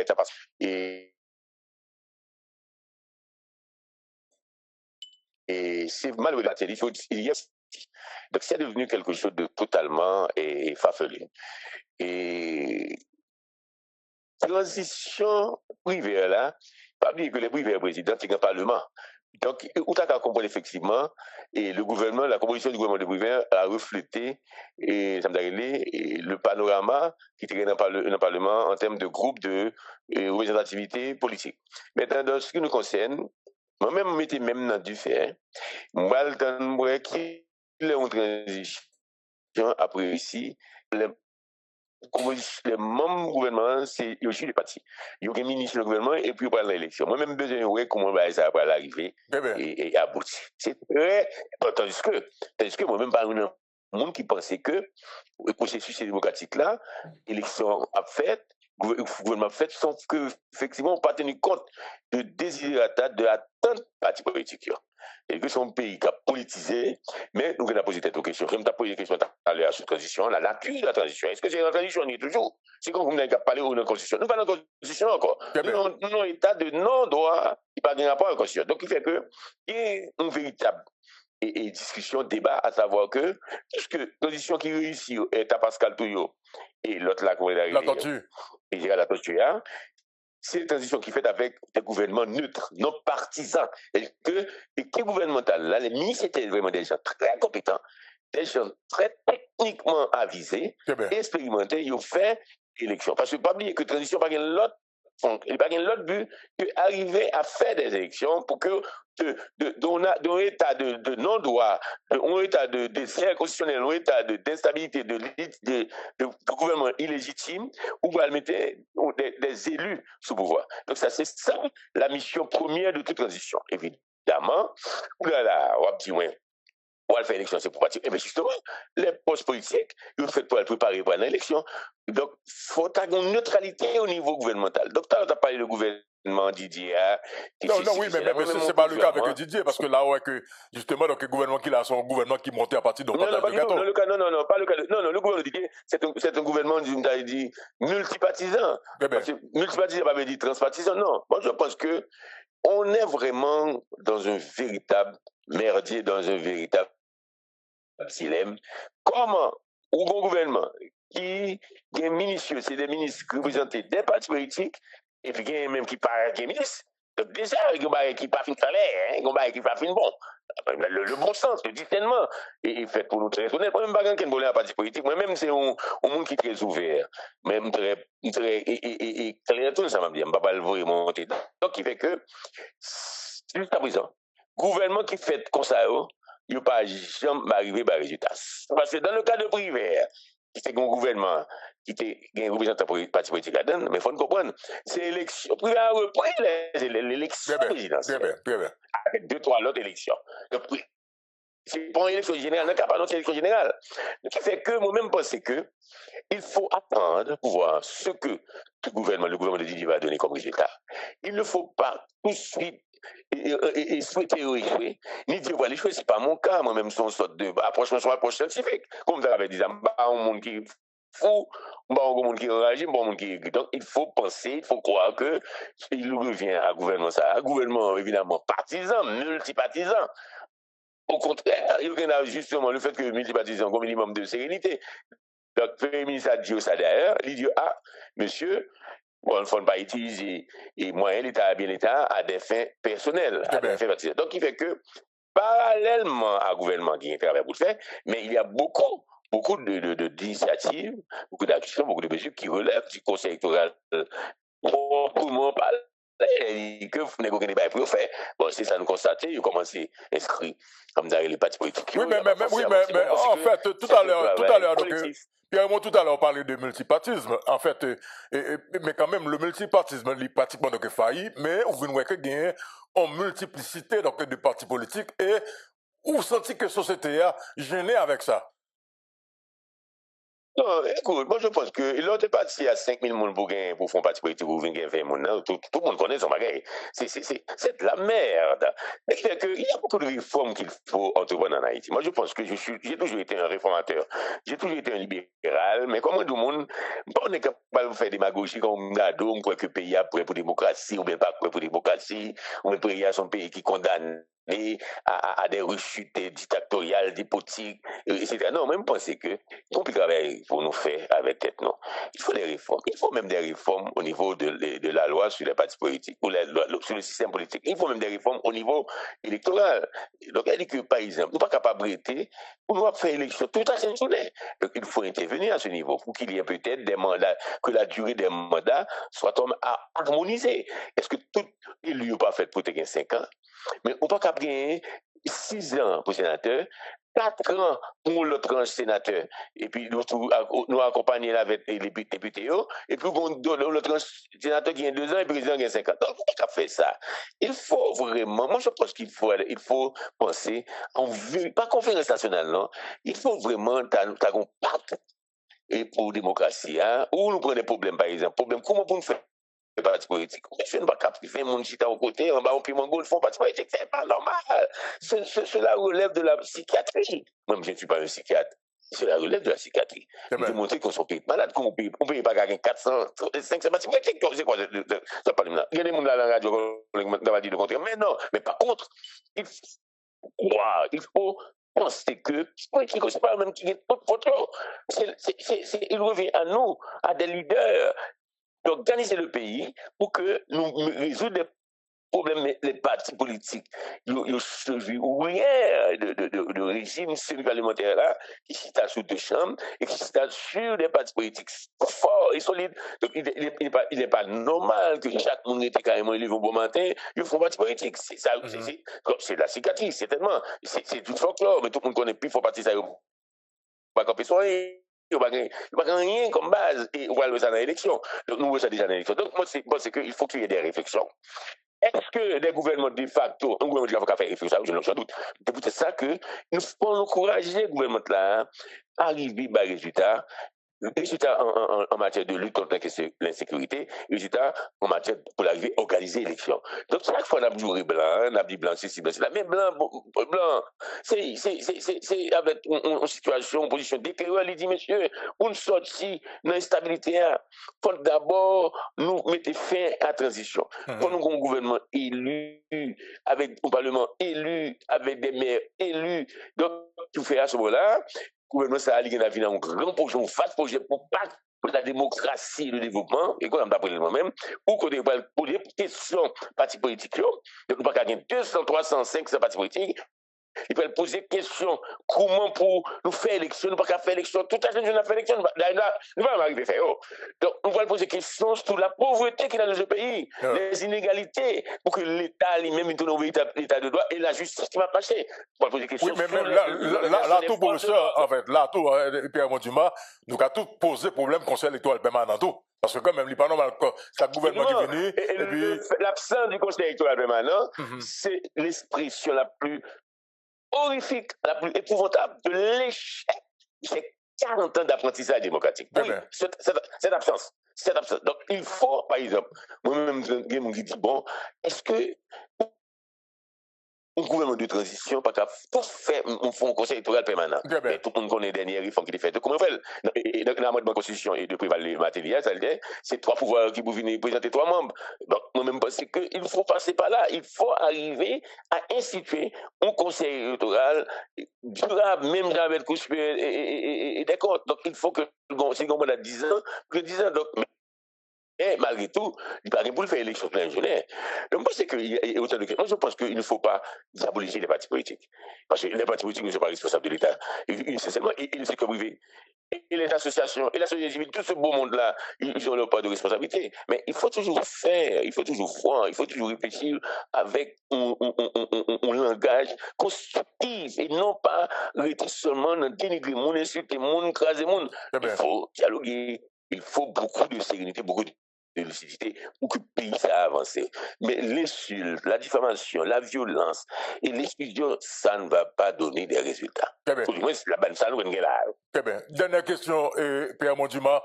et c'est malheureux. Donc c'est devenu quelque chose de totalement farfelu. Et transition privée là, pas dire que les privés présidents c'est un parlement. Donc, on t'a compris effectivement, et le gouvernement, la composition du gouvernement de Briven a reflété et, ça me dit, et le panorama qui était dans le Parlement en termes de groupe de représentativité politique. Maintenant, dans ce qui nous concerne, moi-même, je m'étais même dans du fait, moi, le temps qui est en transition après ici, les membres du gouvernement, c'est aussi les partis. Il y a un ministre du gouvernement et puis pour l'élection. Moi-même, besoin de voir comment ça va arriver et aboutir. C'est très important. Tandis que moi-même, par exemple, monde qui pensait que le processus démocratique là, élection a fait, gouvernement a fait, sans que effectivement on pas tenu compte de désirata de attente parti politique. Et que son pays qui a politisé, mais nous avons posé cette question. Comme tu as posé la question tout à l'heure sur la transition, la nature de la transition. Est-ce que c'est la transition? On y est toujours. C'est comme vous n'avez pas parlé de la constitution. Nous parlons de la constitution encore. Nous avons un état de non-droit qui n'a pas de rapport avec la constitution. Donc, il fait que il y a une véritable discussion, débat, à savoir que, puisque la constitution qui réussit est à Pascal Touillot et l'autre là, la tortue. Et la tortue, c'est une transition qui est faite avec des gouvernements neutres, non partisans. Et que l'équipe gouvernementale, là, les ministres étaient vraiment des gens très compétents, des gens très techniquement avisés, expérimentés, ils ont fait élection. Parce que pas oublier que la transition n'a pas l'autre but que arriver à faire des élections pour que d'un état de non-droit, d'un état de désert constitutionnel, d'un état d'instabilité, de gouvernement illégitime, où vous mettez des élus sous pouvoir. Donc ça, c'est ça la mission première de toute transition. Évidemment, on va dire, on va faire l'élection, c'est pour partir. Et bien justement, les postes politiques, ils sont faits pour préparer pour l'élection. Donc, il faut avoir une neutralité au niveau gouvernemental. Donc, tu as parlé de gouvernement Didier. Non, oui, mais c'est pas le cas avec Didier, parce que là, ouais, que justement, donc, le gouvernement qu'il a, son gouvernement qui montait à partir d'un partage de gâteau. Non, pas le cas. Non, le gouvernement Didier, c'est un gouvernement, dit, multipartisan. Multipartisan, pas dire transpartisan, non. Moi, je pense que on est vraiment dans un véritable merdier, dans un véritable dilemme. Comment, ou bon gouvernement, qui est ministre, c'est des ministres qui représentent des partis politiques, et puis il y a même qui paraît qui est ministre. Donc déjà, il y a un qui pas fin salaire, il y a un qui pas fin bon. Le bon sens, le discernement est fait pour nous très honnête. Moi-même, pas quelqu'un qui un parti politique, moi-même, c'est un monde qui est très ouvert, même très clair, tout ça m'a dit, je ne vais pas le voir monter. Donc, il fait que, jusqu'à présent, gouvernement qui fait comme ça, il n'y a pas jamais arrivé à résultat. Parce que dans le cas de privé, qui fait un gouvernement qui était un représentant pour le parti politique là-dedans, mais il faut comprendre, c'est l'élection. Privé a repris l'élection présidentielle. Avec 2-3 autres élections. C'est pas une élection générale, non, pas une élection générale. Ce qui fait que moi-même pense que il faut attendre pour voir ce que le gouvernement de Didier va donner comme résultat. Il ne faut pas tout de suite et souhaiter échouer, ni dire voilà, l'échouer, c'est pas mon cas, moi-même, son sorte de approche scientifique. Comme vous avez dit, un monde qui est fou, un monde qui est enragé, un monde qui est. Donc, il faut penser, il faut croire que il revient à un gouvernement évidemment partisan, multipartisan. Au contraire, il y a justement le fait que multipartisan ont un minimum de sérénité. Donc, le Premier ministre a dit ça derrière, il dit monsieur, bon, il ne faut pas utiliser les moyens l'État à des fins personnelles, à des fins partisanes. Donc, il fait que, parallèlement à gouvernement qui est travail pour le faire, mais il y a beaucoup d'initiatives, beaucoup d'actions, beaucoup de mesures qui relèvent du conseil électoral proprement parlé. Que vous n'avez pas pour faire. Bon, c'est ça nous constater, il a commencé à inscrire comme dans les partis politiques. Oui, mais en fait, tout à l'heure, donc, Pierre-Raymond, tout à l'heure, parlait de multipartisme. En fait, mais quand même, le multipartisme, il est pratiquement donc failli, mais on voit que gagner en multiplicité donc, de partis politiques et vous sentez que la société a gêné avec ça. Non, écoute, moi je pense que l'autre parti à 5 000 personnes pour faire un parti politique ou 20 000 tout le monde connaît son bagage. C'est de la merde. Mais il y a beaucoup de réformes qu'il faut entreprendre en Haïti. Moi je pense que j'ai toujours été un réformateur. J'ai toujours été un libéral, mais comme tout le monde, on est capable de faire des démagogie comme on croit que le pays est prêt pour la démocratie, ou bien pas prêt pour la démocratie, ou bien le pays est un pays qui condamne à des rechutes dictatoriales, politiques, etc. Non, même penser que compliqué travail pour nous faire avec tête, non. Il faut des réformes. Il faut même des réformes au niveau de la loi sur les partis politiques ou sur le système politique. Il faut même des réformes au niveau électoral. Donc, elle dit que, par exemple, nous ne sommes pas capables d'arrêter pour nous faire élection tout à fait journée. Donc, il faut intervenir à ce niveau pour qu'il y ait peut-être des mandats, que la durée des mandats soit harmonisée. Est-ce que tout élu n'est pas fait pour 5 ans? Mais on ne peut pas gagner 6 ans pour sénateur, 4 ans pour l'autre tranche sénateur, et puis nous accompagner avec les députés, et puis l'autre tranche sénateur qui a 2 ans et président qui a 5 ans. Donc, on ne peut pas faire ça. Il faut vraiment, moi je pense qu'il faut penser, pas conférence nationale, non, il faut vraiment un pacte pour la démocratie, hein, où nous prenons des problèmes, par exemple, comment pour nous faire les partis politiques. Je ne sais pas capter mon chita au côté, en bas, on peut mon font parti politique, c'est pas normal. Cela relève de la psychiatrie. Moi, je ne suis pas un psychiatre. Cela relève de la psychiatrie. Il faut montrer qu'on sont pays malades, qu'on ne paye pas 400, 500 partis politiques. C'est quoi? Ça parle là. Il y a des gens dans la radio qui va dire le contraire. Mais non, mais par contre, il faut penser que c'est pas le même qui est photo. Il revient à nous, à des leaders, d'organiser le pays pour que nous résoudre des problèmes des partis politiques. Il y a de régime semi-parlementaire là, qui s'étale sur 2 chambres et qui s'étale sur des partis politiques forts et solides. Donc, il n'est pas normal que chaque monde était carrément élevé au bon matin, ils font parti politique. C'est ça, c'est de la cicatrice, certainement. C'est tout folklore, mais tout le monde connaît plus, il faut partir ça. Il va camper son il n'y a pas rien comme base et on va le faire dans l'élection. Donc, nous, ça déjà dans l'élection. Donc, moi, c'est qu'il faut qu'il y ait des réflexions. Est-ce que des gouvernements de facto, un gouvernement qui va faire réflexion, je n'en doute. C'est peut-être ça que nous pouvons encourager les gouvernements là à arriver à résultat. Résultat en matière de lutte contre l'insécurité, résultat en matière pour l'arrivée organiser l'élection. Donc chaque fois on a dit blanc, on a dit blanc, c'est blanc, mais blanc, c'est avec une situation, une position détériorée. Il dit monsieur, on sortit dans l'instabilité, il faut d'abord nous mettre fin à la transition. Pour nous un gouvernement élu, avec un parlement élu, avec des maires élus, donc tout fait à ce moment-là. Le gouvernement ça a un grand projet, un vaste projet pour la démocratie et le développement, et qu'on a appris moi-même, ou qu'on a pour les questions partis politiques, donc nous pas gagner 200, 300, 500 partis politiques. Il peut poser des questions. Comment pour nous faire élection, nous ne pouvons pas faire élection. Tout à l'heure, nous avons fait élection. Nous ne pouvons pas arriver à faire. Donc, nous allons poser des questions sur la pauvreté qu'il y a dans ce pays, les inégalités, pour que l'État lui-même ait un véritable état de droit et la justice qui va passer. On va poser des questions. Oui, mais même là, tout professeur, en fait, là, tout, Pierre Monduma, nous avons tout posé problème conseil électoral permanent. Parce que quand même, il n'est pas normal que c'est le gouvernement qui est venu. Et puis... L'absence du conseil électoral permanent, c'est l'expression la plus horrifique, la plus épouvantable de l'échec. C'est 40 ans d'apprentissage démocratique. Oui, cette absence. Donc, il faut, par exemple, moi-même, je dis, bon, est-ce que un gouvernement de transition, pas qu'à tout faire un conseil électoral permanent. Et tout le monde connaît les dernières réformes qu'il a faites. Comment on fait? Et dans la mode de constitution et de prévaloir matériel, ça veut dire, c'est 3 pouvoirs qui peuvent venir présenter 3 membres. Donc, moi-même, pense qu'il faut passer par là. Il faut arriver à instituer un conseil électoral durable, même dans le couche et des comptes. Donc, il faut que, si on a 10 ans, que 10 ans, donc, et malgré tout, il n'y a pas pour faire l'élection plein journée. Donc, moi, je pense qu'il ne faut pas diaboliser les partis politiques. Parce que les partis politiques ne sont pas responsables de l'État. Ils sont le secteur privé. Et les associations, et la société civile, tout ce beau monde-là, ils ont leur part de responsabilité. Mais il faut toujours faire, il faut toujours voir, il faut toujours réfléchir avec un langage constructif et non pas rester seulement dans dénigrer mon insulter, mon écraser, mon. Il faut dialoguer. Il faut beaucoup de sérénité, beaucoup de lucidité pour que le pays ça avance. Mais l'insulte, la diffamation, la violence et l'exclusion, ça ne va pas donner des résultats. Pour du moins, la bonne ça nous là. Très bien. Dernière question, Pierre Monduma.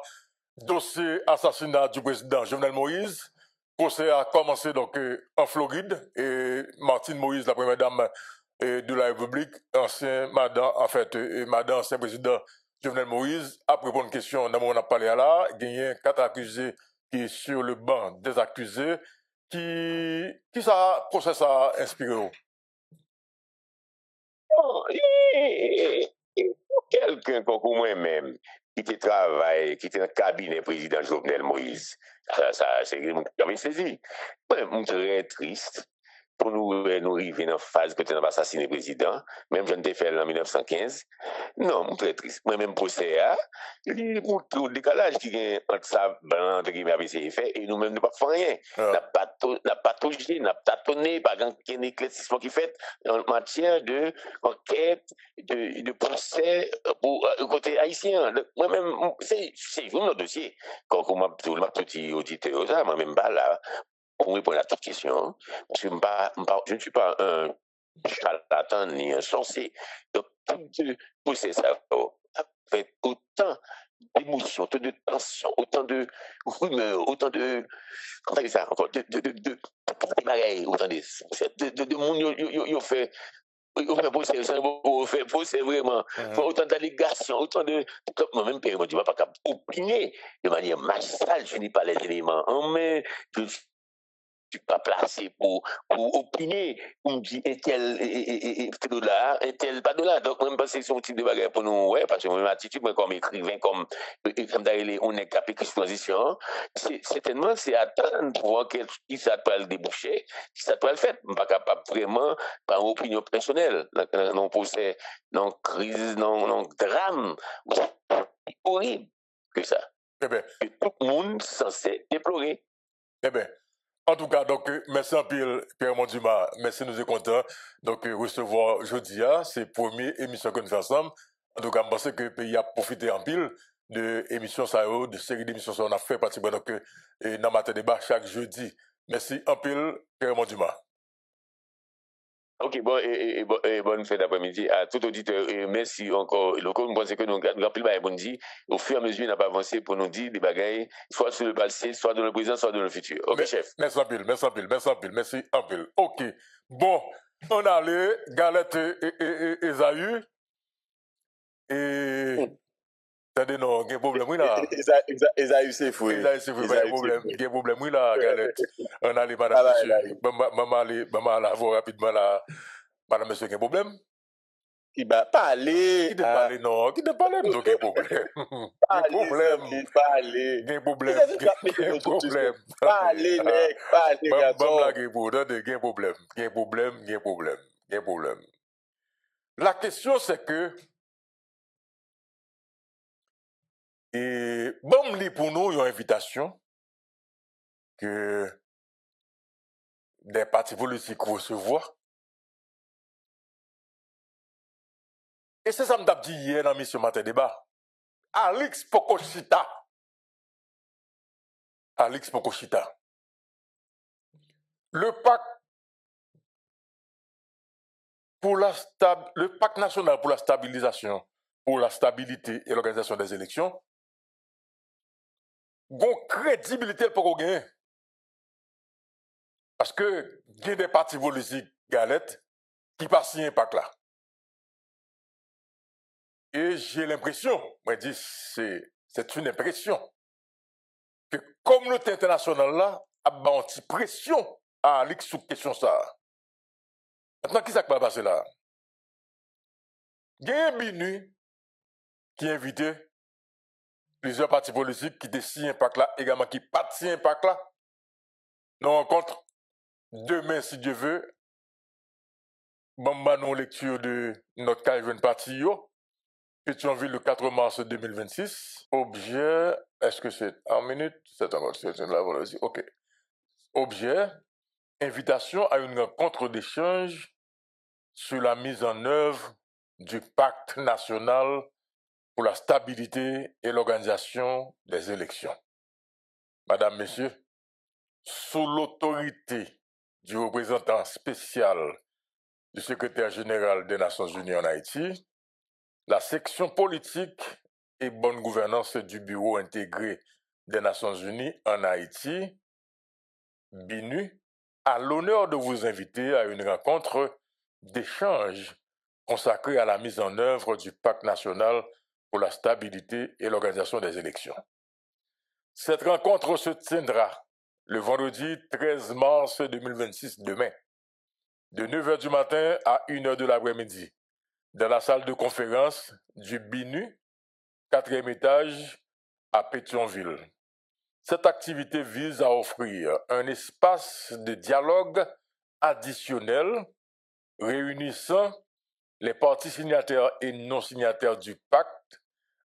Dossier assassinat du président Jovenel Moïse. Procès a commencé donc en Floride et Martine Moïse, la première dame de la République, madame ancien président Jovenel Moïse, après pour une question, dans on a parlé là, il y a 4 accusés qui est sur le banc des accusés. Qui ça procès a inspiré? Et pour quelqu'un comme moi-même, qui te travaille, qui te dans le cabinet président Jovenel Moïse, ça c'est ce que j'avais saisi. Moi, je suis très triste pour nous arriver dans la phase que tu as assassiné le président, même je ne t'ai fait en 1915. Non, je suis très triste. Moi-même, pour ça, il montre le décalage qui est entre ça, entre guillemets, avec ses effets, et nous-mêmes, nous ne faisons rien. Nous n'avons pas touché, nous n'avons pas tâtonné, par exemple, qu'il y a un éclaircissement qui est fait en matière d'enquête, de procès pour le côté haïtien. Moi-même, c'est vraiment un dossier. Quand on m'a tout petit auditeur, moi-même, pas là, pour répondre à toute question, parce que je ne suis pas un charlatan ni un sorcier. Donc, tout ça, avec autant d'émotions, autant de tensions, autant de rumeurs, autant de. Comment dire ça encore? De autant de monde, yo fait. On fait pousser vraiment. Autant d'allégations, autant de. Moi-même, je ne dis pas opiner de manière magistrale, je n'ai pas les éléments en main. Je ne suis pas placé pour opiner, pour me dire un tel de là, un tel pas de là. Donc, même pas c'est son type de bagarre pour nous, ouais, parce que mon attitude, moi, comme écrivain, comme d'ailleurs, on est capé de transition, certainement, c'est attendre pour voir qui ça peut le déboucher, qui ça peut le faire. Je ne suis pas capable vraiment, par opinion personnelle, non procès, non crise, non drame, horrible que ça. Eh bien. Et tout le monde censé déplorer. Eh bien. En tout cas, donc, merci un peu, Pierre Monduma. Merci, nous sommes contents. Donc, recevoir jeudi, c'est la première émission que nous faisons ensemble. En tout cas, je pense que le pays a profité en pile de l'émission, de série d'émissions qu'on a fait pratiquement dans Matin Débat chaque jeudi. Merci un peu, Pierre Monduma. Ok, bon, et bonne fête d'après-midi à tout auditeur. Et merci encore. Le coup, je pense que nous avons pris le bon dit. Au fur et à mesure, il n'a pas avancé pour nous dire des bagailles, soit sur le passé, soit dans le présent, soit dans le futur. Ok, chef. Merci un peu, merci un peu, merci un peu, merci un peu. Ok. Bon, on a les Galette et Esaü. Et. Attendez, non, il y a un problème, oui, là. Esaü, c'est fou. Esaü, c'est fou, il y a un problème, oui, là, Galette. On a les madame, monsieur. Maman, là, voir rapidement, là. Madame, monsieur, il y a un problème? Qui va parler. Qui te parle, non, qui te parle, donc il y a un problème. Parler. Il y a un problème. Il y a un problème. Parler, mec, parler, garçon. Il y a un problème. Il y a un problème, il y a un problème, il y a un problème. La question, c'est que. Et bon, pour nous, il y a une invitation que des partis politiques recevoir. Et c'est ça que je dit hier dans la mission Matin Débat. Alix Pokochita. Le pacte national pour la stabilisation, pour la stabilité et l'organisation des élections, gon crédibilité pour gagner. Parce que il y a des partis politiques Galette qui passent un pacte là. Et j'ai l'impression, moi je dis c'est une impression, que la communauté internationale là a une pression à aller sous question ça. Maintenant, qui ça va passer là? Il y a un Binu qui a invité plusieurs partis politiques qui décident un pacte là, également qui participent un pacte là. Nous rencontrons demain, si Dieu veut, nous lecture de notre Caribbean Party, Pétionville le 4 mars 2026. Objet, est-ce que c'est en minute? C'est encore, c'est là, voilà aussi. Ok. Objet, invitation à une rencontre d'échange sur la mise en œuvre du pacte national pour la stabilité et l'organisation des élections. Madame, Messieurs, sous l'autorité du représentant spécial du secrétaire général des Nations Unies en Haïti, la section politique et bonne gouvernance du Bureau intégré des Nations Unies en Haïti, BINU, a l'honneur de vous inviter à une rencontre d'échange consacrée à la mise en œuvre du pacte national pour la stabilité et l'organisation des élections. Cette rencontre se tiendra le vendredi 13 mars 2026, demain, de 9h du matin à 1h de l'après-midi, dans la salle de conférence du BINU, 4e étage, à Pétionville. Cette activité vise à offrir un espace de dialogue additionnel réunissant les parties signataires et non signataires du pacte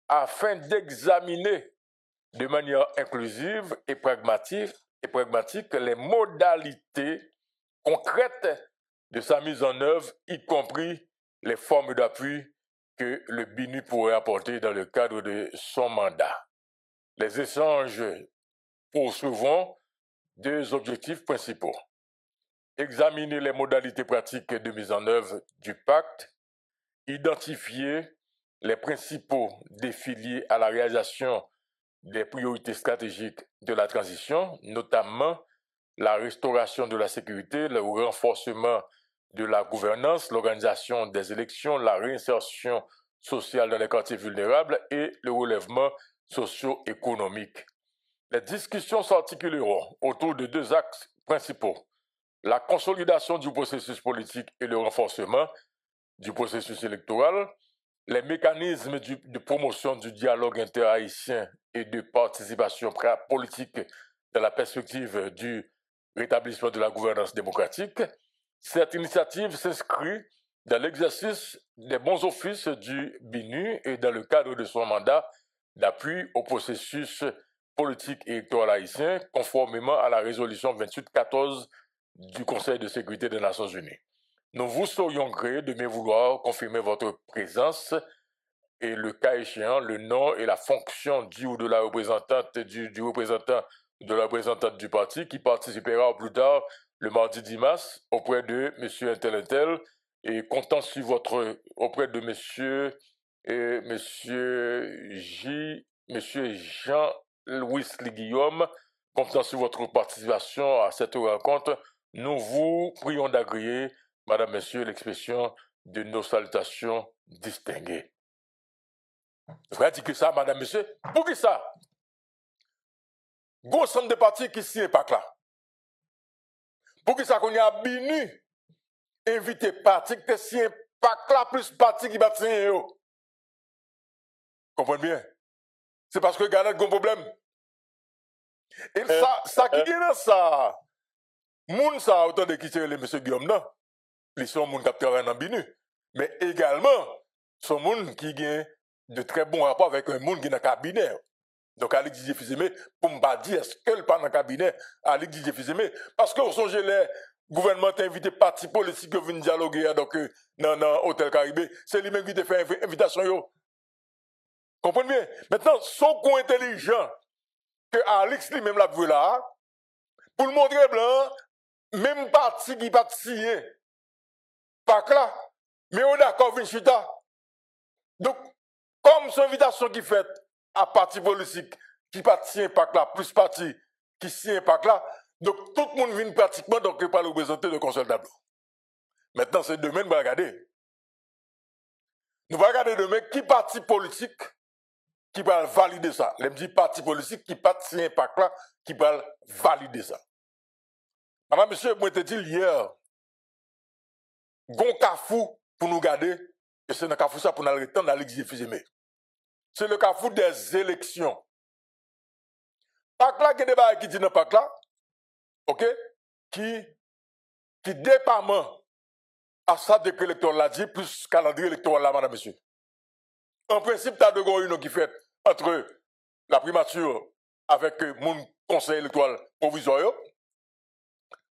afin d'examiner de manière inclusive et pragmatique les modalités concrètes de sa mise en œuvre, y compris les formes d'appui que le BINU pourrait apporter dans le cadre de son mandat. Les échanges poursuivront deux objectifs principaux. Examiner les modalités pratiques de mise en œuvre du pacte, identifier les principaux défis liés à la réalisation des priorités stratégiques de la transition, notamment la restauration de la sécurité, le renforcement de la gouvernance, l'organisation des élections, la réinsertion sociale dans les quartiers vulnérables et le relèvement socio-économique. Les discussions s'articuleront autour de deux axes principaux: la consolidation du processus politique et le renforcement du processus électoral, les mécanismes de promotion du dialogue interhaïtien et de participation politique dans la perspective du rétablissement de la gouvernance démocratique. Cette initiative s'inscrit dans l'exercice des bons offices du BINU et dans le cadre de son mandat d'appui au processus politique et électoral haïtien, conformément à la résolution 2814 du Conseil de sécurité des Nations Unies. Nous vous serions gré de bien vouloir confirmer votre présence et, le cas échéant, le nom et la fonction du ou de la représentante du représentant ou de la représentante du parti qui participera au plus tard le mardi 10 mars auprès de M. Intel et comptant sur votre auprès de M. Jean-Louis Guillaume, comptant sur votre participation à cette rencontre, nous vous prions d'agréer, Madame, Monsieur, l'expression de nos salutations distinguées. Vous dire que ça, Madame, Monsieur, pour qui ça? Gros centre de parti qui signe pas là. Pour qui ça qu'on y a BINU invité parti qui signe pas là plus parti qui va signer. Comprenez bien? C'est parce que Galette a un problème. Et ça qui est dans ça, moun ça autant de qui c'est le monsieur Guillaume non. Ils sont moun qui travaillent dans BINU, mais également sont moun qui ont de très bons rapports avec un moun qui est dans le cabinet. Donc Alex Didier Fils-Aimé, pour me pas dire est-ce qu'elle pas dans le cabinet Alex Didier Fils-Aimé, parce que vous songez les gouvernements invité partis politiques qui viennent dialoguer donc dans l'hôtel Caribé, c'est lui-même qui te fait invitation yo. Comprenez bien? Maintenant, son coup intelligent que Alex lui-même l'a vu là, pour le montrer blanc, même parti qui pas signé, pas là, mais on est d'accord, Vinchita. Donc, comme son invitation qui fait à parti politique qui pas signé pas là, plus parti qui signe pas là, donc tout le monde vient pratiquement donc par le représenté de conseil d'abord. Maintenant, c'est demain, nous allons regarder. Nous allons regarder demain qui parti politique qui va valider ça. Les petits partis politiques qui pas signé pas là, qui va valider ça. Madame, monsieur, moi, je te dit hier, gon Kafou pour nous garder, et c'est dans Kafou ça pour nous retourner dans l'exil Fils-Aimé. C'est le Kafou des élections. Pas là, qui débat qui dit non, pas là, ok, qui dépendamment à ça décret électoral l'a dit, plus calendrier électoral là, madame, monsieur. En principe, tu as deux réunions qui fait entre la primature avec mon conseil électoral provisoire.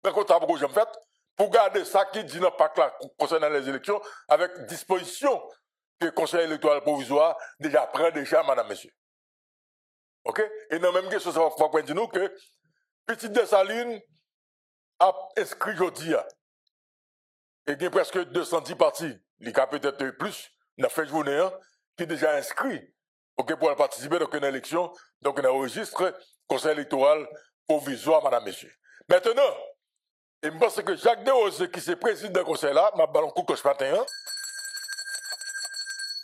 Mais quand tu as beaucoup de fait, pour garder ça qui dit non pas là concernant les élections, avec disposition que le conseil électoral provisoire déjà prend déjà, madame, monsieur. Ok? Et dans la même question, ça va pouvoir dire nous que Petite Dessalines a inscrit aujourd'hui. Et il y a presque 210 partis, il y a peut-être plus, dans la fin de journée, qui est déjà inscrit pour participer dans une élection, donc on enregistre conseil électoral provisoire, madame, monsieur. Maintenant, je pense que Jacques Desrosiers, qui est président du conseil là, ma ballon coup que je matin,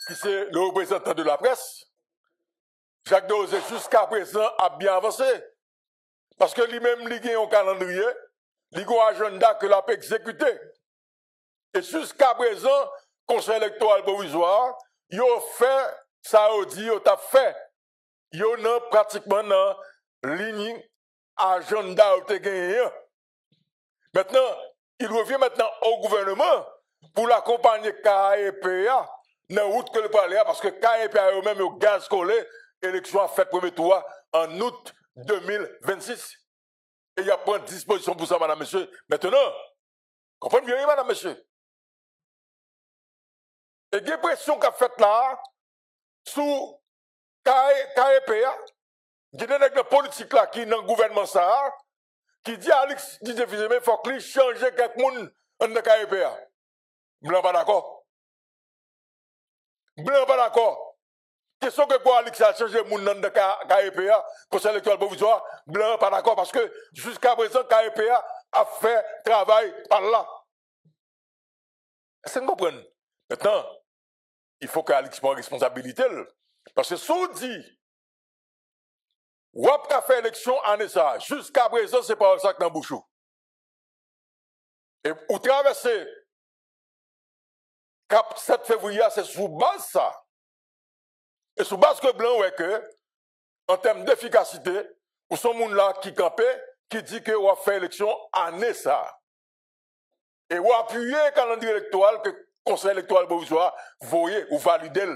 qui c'est le représentant de la presse, Jacques Desrosiers, jusqu'à présent, a bien avancé. Parce que lui-même, il a un calendrier, il a un agenda que l'a peut exécuter. Et jusqu'à présent, conseil électoral provisoire, yo fait ça dit yo t'a fait. Yo nan pratiquement nan ligne agenda ou te gagné. Maintenant, il revient maintenant au gouvernement pour l'accompagner KEPA dans route que le parler parce que KEPA eux-mêmes au gaz collé élection faite premier tour en août 2026. Et il y a pris disposition pour ça, madame, monsieur. Maintenant, comprenez bien, madame, monsieur. Et il y a une pression qu'a faite là, sous KEPA, il y a des politiques là qui dans le gouvernement ça, qui dit à Alex, il faut qu'il change quelques monde dans le KEPA. Blanc pas d'accord. Blanc pas d'accord. Question que quoi Alex a changé le monde dans le KEPA, conseil électoral provisoire, blanc pas d'accord parce que jusqu'à présent, KEPA a fait travail par là. Est-ce que vous comprenez? Maintenant, il faut qu'Alex prenne responsabilité. Parce que si on dit, Wap a fait élection en ça, jusqu'à présent, c'est pas un sac dans bouchou. Et vous traversez Cap 7 février, c'est sous base ça. Et sous base que blanc, ouais que, en termes d'efficacité, ou son monde là qui campait, qui dit que vous fait élection en ça. Et vous appuyez le calendrier électoral que le conseil électoral provisoire voyez ou validez.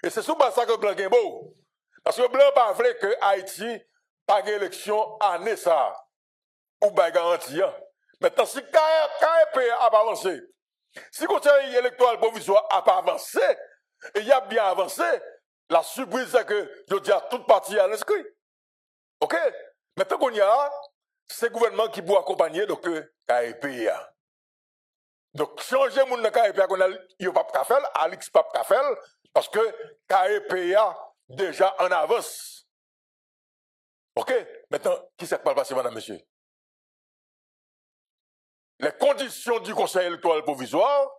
Et c'est sous base ça que blanc est beau. Parce que blanc pas vrai que Haïti pas d'élection en ça. Ou pas garantie. Maintenant, si KEP a pas avancé, si le conseil électoral provisoire a pas avancé, et il a bien avancé, la surprise c'est que je dis à toute partie à l'inscrit. Ok? Maintenant qu'on y a, c'est le gouvernement qui peut accompagner donc KEP. Donc, changer mon KEP qu'on a, il pas qu'à faire, Alex pas qu'à faire, parce que KEP déjà en avance. Ok? Maintenant, qui s'est pas passé, madame, monsieur? Les conditions du conseil électoral provisoire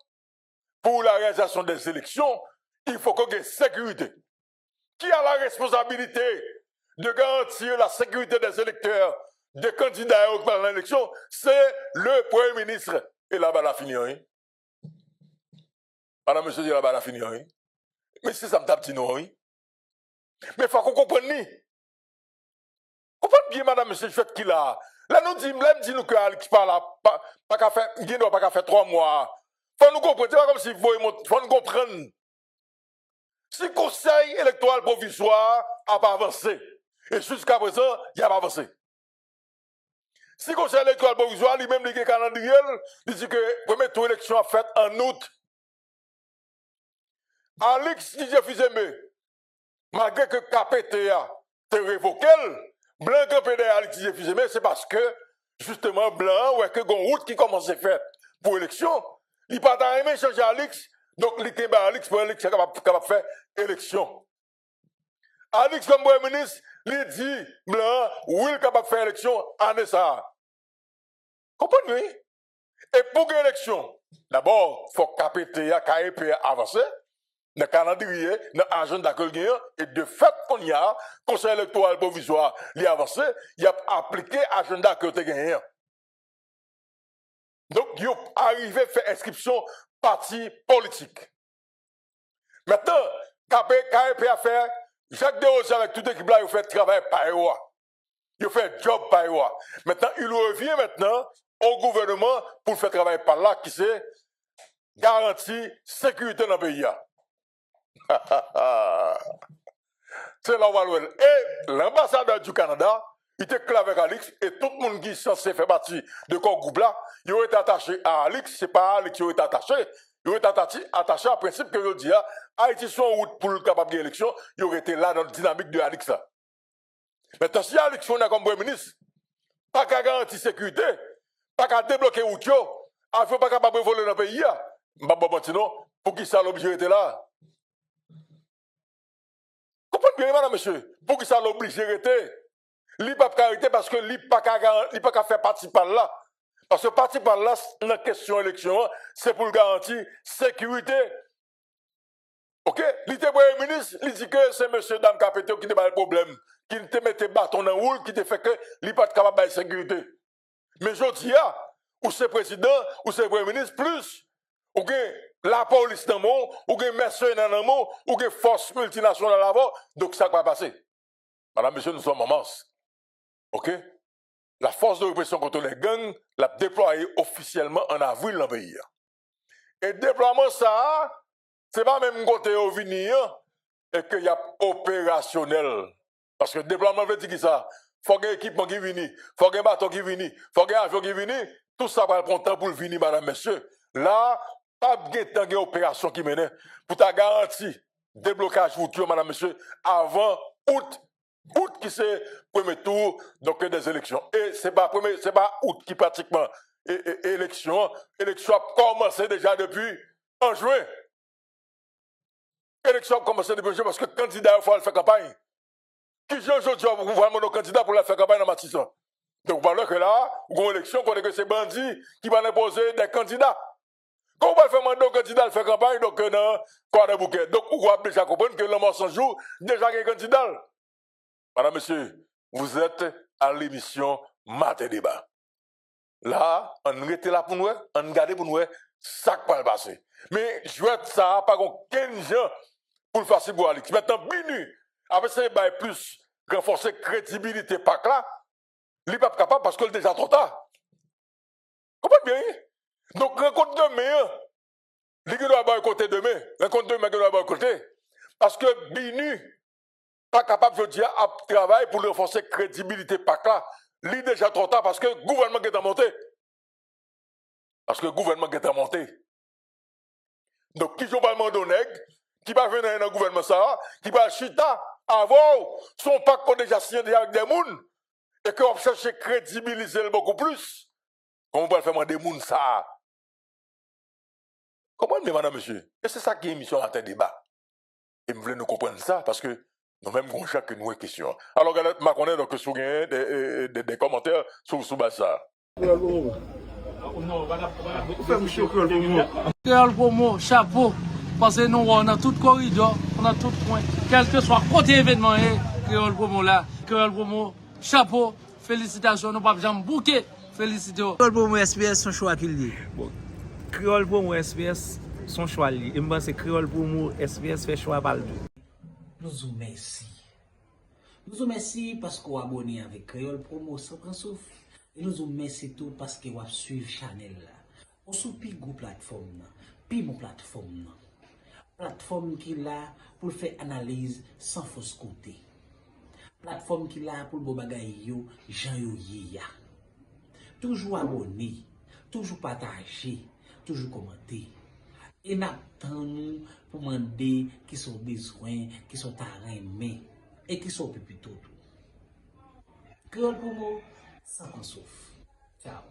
pour la réalisation des élections, il faut qu'il y ait sécurité. Qui a la responsabilité de garantir la sécurité des électeurs, des candidats au par l'élection? C'est le Premier ministre. Et là-bas, la fini, hein? Madame, monsieur, dit là-bas, la fini, hein? Mais si ça me tape, non, oui. Mais il faut qu'on comprenne. Comprenez bien, madame, monsieur, le fait qu'il a. Là, nous disons que Alex parle, pas qu'à faire 3 mois. Faut nous comprendre, c'est pas comme si faut nous comprendre. Si le conseil électoral provisoire n'a pas avancé, et jusqu'à présent, il n'a pas avancé. Si le conseil électoral provisoire, lui-même, il a calendrier, il dit que le premier tour d'élection a fait en août. Alex Didier Fizembe, malgré que KPTA te révoqué, blanc KPTA Alex Didier Fizembe, c'est parce que, justement, blanc, ouais, que une route qui commence à faire pour l'élection, il n'a pas aimé changer Alex, donc il est Alex pour Alex capable de faire élection. Alex, comme Premier ministre, il dit, blanc, oui, il est capable de faire élection en ça. Comprenez? Et pour l'élection, d'abord, il faut que KEP avance, dans le calendrier, dans l'agenda que gagnant, et de fait qu'on y a, conseil électoral provisoire, il a avancé, il a appliqué l'agenda que tu as gagné. Donc, il est arrivé à faire inscription parti politique. Maintenant, KEP a fait, Jacques Desrosiers avec toute l'équipe là, il fait travail par eux. Il fait job par eux. Maintenant, il revient maintenant au gouvernement pour faire travail par là, qui c'est garantir sécurité dans le pays. C'est là où on va. Et l'ambassadeur du Canada, il était clair avec Alex, et tout le monde qui est censé faire partie de ce groupe là, il aurait été attaché à Alex, c'est pas Alex qui aurait été attaché, il aurait été attaché à principe que je dis, Haïti sont en route pour le capable de l'élection, il aurait été là dans la dynamique de Alex là. Maintenant, si Alex on a comme Premier ministre, pas qu'à garantir sécurité, pas qu'à débloquer route, afin pas capable de voler dans le pays, pour qui ça l'obligé d'être là? Comprenez bien, madame, monsieur, pour qui ça l'obligé d'être? Li pas carité parce que li pas qu'à faire partie par là. Parce que partie par là, la question élection, c'est pour garantir sécurité. Ok? Li te Premier ministre, li dit que c'est monsieur Dame Capéto qui te bat le problème, qui te mette bâton dans roule, qui te fait que li pas capable de sécurité. Mais je dis, ou c'est président, ou c'est Premier ministre, plus, ok? la police dans le monde, ou des mercenaires dans le monde, ou des forces multinationales là-bas, donc ça va passer. Madame, monsieur, nous sommes en mars. OK? La force de répression contre les gangs l'a déployée officiellement en avril dans le pays. Et déploiement ça, c'est pas même côté au vini, et qu'il y a opérationnel. Parce que déploiement veut dire ça. Faut qu'il y ait équipement qui vini, faut qu'il y ait bateau qui vini, faut qu'il y ait avion qui vini. Tout ça va prendre temps pour le venir, madame, monsieur. Là, pas de temps d'opération qui mène pour ta garantie déblocage routier, madame, monsieur, avant août. Août qui c'est premier tour donc des élections. Et c'est pas août qui pratiquement élection. Élection a commencé déjà depuis en juin. Élection a commencé depuis en juin parce que le candidat il faut faire campagne. Qui j'ai aujourd'hui pour voir nos candidats pour la faire campagne dans Matissan. Donc voilà que là, vous avez une élection, qu'on que c'est bandits qui vont imposer des candidats. Quand on va faire mandat aux candidats de faire campagne, donc dans quoi de bouquet. Donc vous avez déjà compris que le mois 100 jours, déjà il y a un candidat. Madame, monsieur, vous êtes à l'émission Matin Débat. Là, on était là pour nous, on regarde pour nous, ça qui va passer. Mais je veux ça, pas aucun gens pour le faire si vous allez. Maintenant, binu, avec ça, il plus renforcer crédibilité, pas là. Il n'est pas capable parce que c'est déjà trop tard. Comprenez bien? Donc, rencontre demain, il doit avoir un côté demain. Rencontre demain, il doit avoir un côté. Parce que binu, pas capable, je dis, à travailler pour renforcer crédibilité, pas là. Il est déjà trop tard parce que le gouvernement est monté. Parce que le gouvernement est monté. Donc, qui joue pas le mandat qui va venir dans le gouvernement, ça, qui va chita avant son pacte qu'on déjà signé avec des gens, et qu'on cherche crédibiliser beaucoup plus. Comment on peut faire des gens ça? Comprenez, madame, monsieur? Et c'est ça qui est émission à tes débats. Et vous voulez nous comprendre ça parce que nous-mêmes, nous chacun nous une question. Alors, Galette, ma connaît donc sur des commentaires sur ça. Créole Promo, chapeau, parce que nous, on a tout corridor, on a tout point, quel que soit côté événement, Créole Promo là, Créole Promo, chapeau, félicitations, nous pas jamais bouquet, félicitations. Créole Promo SPS, son choix qu'il dit. Bon, Créole Promo SPS, son choix li. Et moi, c'est Créole Promo SPS fait choix par le deux. Nous vous remercions. Nous vous remercions parce que vous abonnez avec Créole Promo sans prendre souffle. Et nous vous remercions tout parce que vous suivez la chaîne là. On soupi go plateforme, puis mon plateforme. Plateforme qui là pour faire analyse sans fausse côté. Plateforme qui là pour le bagay yo, Jean yo ya. Toujours abonné, toujours partager, toujours commenter. Et n'attendons pour demander qui sont besoin, qui sont aimés et qui sont plus tout. Créole Promo, sans qu'on souffre. Ciao.